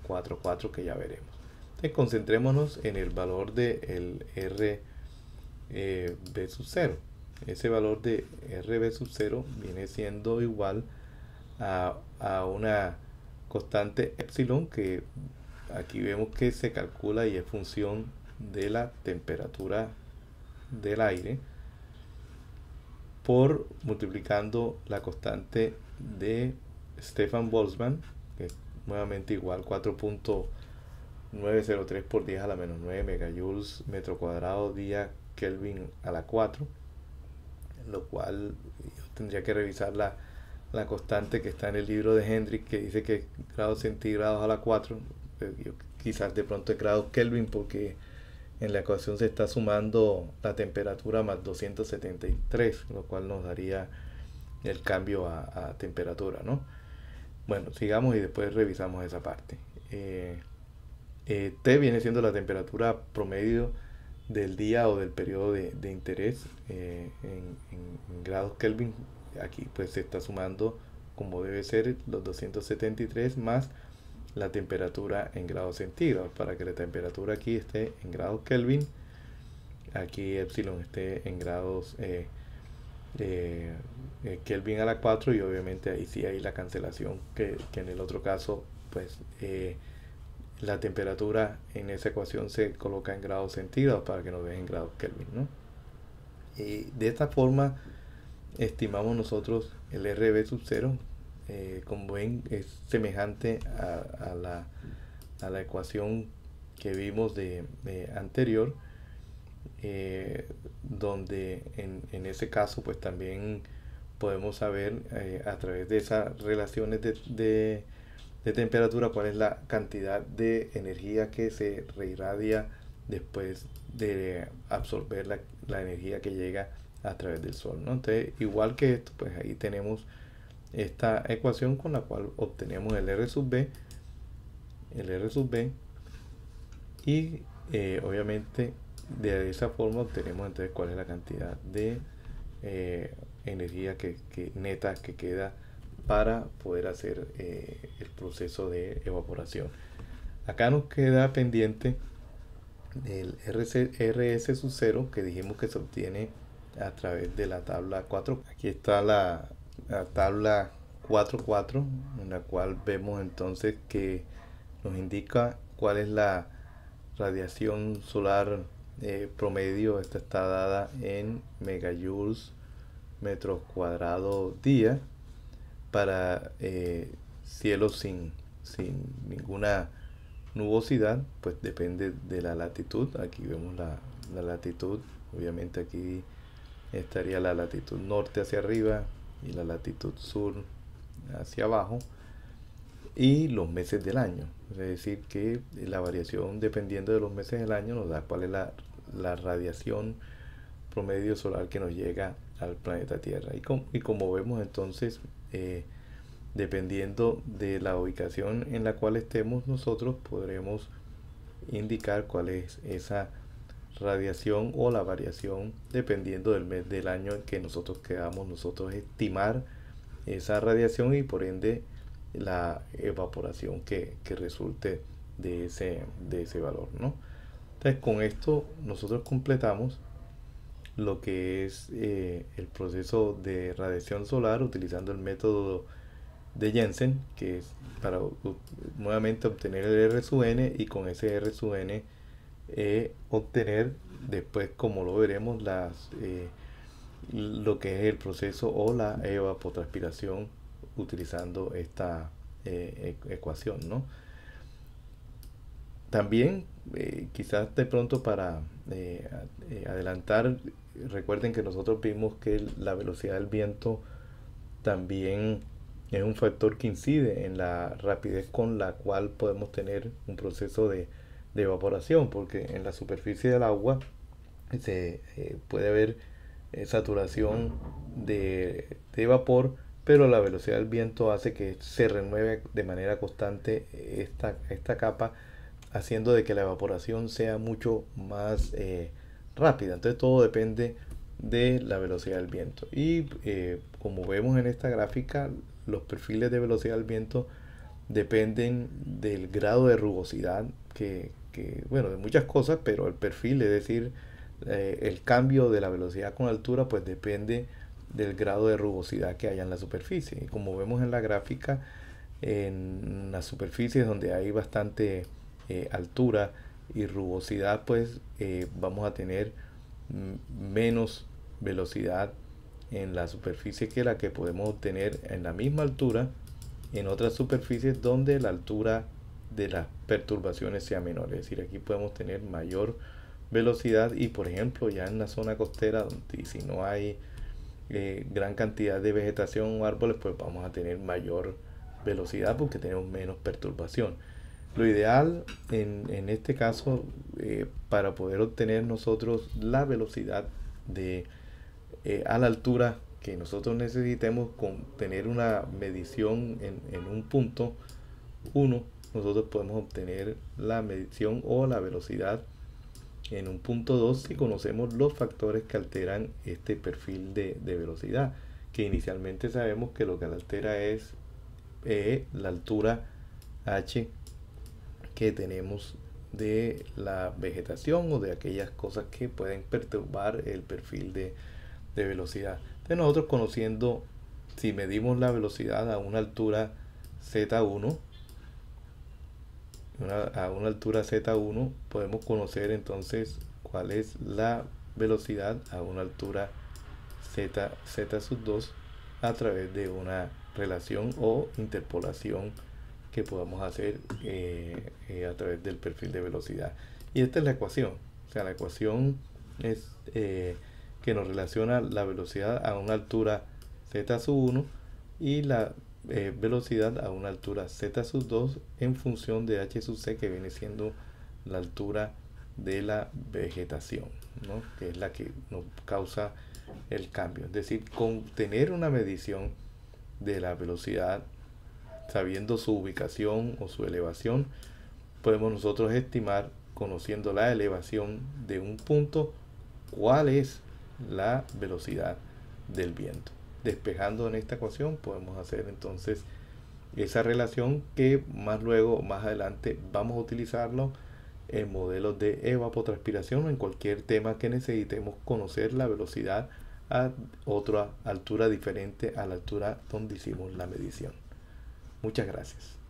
4.4 que ya veremos. Entonces concentrémonos en el valor del RB sub 0. Ese valor de RB sub 0 viene siendo igual a una constante epsilon, que aquí vemos que se calcula y es función de la temperatura del aire por multiplicando la constante de Stefan Boltzmann, que es nuevamente igual 4.903 por 10 a la menos 9 megajoules metro cuadrado día Kelvin a la 4, lo cual yo tendría que revisar la constante que está en el libro de Hendrix, que dice que grados centígrados a la 4, quizás de pronto es grados Kelvin, porque en la ecuación se está sumando la temperatura más 273, lo cual nos daría el cambio a temperatura, ¿no? Bueno, sigamos y después revisamos esa parte. T viene siendo la temperatura promedio del día o del periodo de interés en grados Kelvin. Aquí pues se está sumando, como debe ser, los 273 más la temperatura en grados centígrados, para que la temperatura aquí esté en grados Kelvin, aquí epsilon esté en grados Kelvin a la 4, y obviamente ahí sí hay la cancelación que en el otro caso pues la temperatura en esa ecuación se coloca en grados centígrados para que nos dejen grados Kelvin, ¿no? Y de esta forma estimamos nosotros el RB sub 0. Como ven, es semejante a la ecuación que vimos de anterior, donde en ese caso pues también podemos saber a través de esas relaciones de temperatura cuál es la cantidad de energía que se reirradia después de absorber la energía que llega a través del sol, ¿no? Entonces, igual que esto, pues ahí tenemos esta ecuación con la cual obtenemos el R sub B, y obviamente de esa forma obtenemos entonces cuál es la cantidad de energía neta que queda para poder hacer el proceso de evaporación. Acá nos queda pendiente el RS sub 0, que dijimos que se obtiene a través de la tabla 4. Aquí está la tabla 4.4, en la cual vemos entonces que nos indica cuál es la radiación solar promedio. Esta está dada en megajoules metros cuadrados día para cielos sin ninguna nubosidad, pues depende de la latitud. Aquí vemos la latitud, obviamente aquí estaría la latitud norte hacia arriba y la latitud sur hacia abajo, y los meses del año. Es decir que la variación dependiendo de los meses del año nos da cuál es la radiación promedio solar que nos llega al planeta Tierra. Y como vemos entonces, dependiendo de la ubicación en la cual estemos, nosotros podremos indicar cuál es esa radiación o la variación dependiendo del mes del año en que nosotros queramos nosotros estimar esa radiación, y por ende la evaporación que resulte de ese valor, ¿no? Entonces, con esto nosotros completamos lo que es el proceso de radiación solar utilizando el método de Jensen, que es para nuevamente obtener el R sub n, y con ese R sub n obtener después, como lo veremos, lo que es el proceso o la evapotranspiración utilizando esta ecuación, ¿no? También, quizás de pronto para adelantar, recuerden que nosotros vimos que la velocidad del viento también es un factor que incide en la rapidez con la cual podemos tener un proceso de evaporación, porque en la superficie del agua se puede haber saturación de vapor, pero la velocidad del viento hace que se renueve de manera constante esta capa, haciendo de que la evaporación sea mucho más rápida. Entonces todo depende de la velocidad del viento. Y como vemos en esta gráfica, los perfiles de velocidad del viento dependen del grado de rugosidad bueno, de muchas cosas, pero el perfil, es decir, el cambio de la velocidad con altura, pues depende del grado de rugosidad que haya en la superficie. Y como vemos en la gráfica, en las superficies donde hay bastante altura y rugosidad, pues vamos a tener menos velocidad en la superficie que la que podemos obtener en la misma altura en otras superficies donde la altura de las perturbaciones sea menor. Es decir, aquí podemos tener mayor velocidad y, por ejemplo, ya en la zona costera, donde si no hay gran cantidad de vegetación o árboles, pues vamos a tener mayor velocidad porque tenemos menos perturbación. Lo ideal en este caso, para poder obtener nosotros la velocidad a la altura que nosotros necesitemos, con tener una medición en un punto 1, nosotros podemos obtener la medición o la velocidad en un punto 2 si conocemos los factores que alteran este perfil de velocidad, que inicialmente sabemos que lo que altera es la altura h que tenemos de la vegetación o de aquellas cosas que pueden perturbar el perfil de velocidad. Entonces nosotros, conociendo, si medimos la velocidad a una altura z1, a una altura z1, podemos conocer entonces cuál es la velocidad a una altura z2 a través de una relación o interpolación que podamos hacer a través del perfil de velocidad. Y esta es la ecuación. O sea, la ecuación es que nos relaciona la velocidad a una altura z1 y la velocidad a una altura z2 en función de h sub c, que viene siendo la altura de la vegetación, ¿no? Que es la que nos causa el cambio. Es decir, con tener una medición de la velocidad, sabiendo su ubicación o su elevación, podemos nosotros estimar, conociendo la elevación de un punto, cuál es la velocidad del viento. Despejando en esta ecuación podemos hacer entonces esa relación, que más luego, más adelante, vamos a utilizarlo en modelos de evapotranspiración o en cualquier tema que necesitemos conocer la velocidad a otra altura diferente a la altura donde hicimos la medición. Muchas gracias.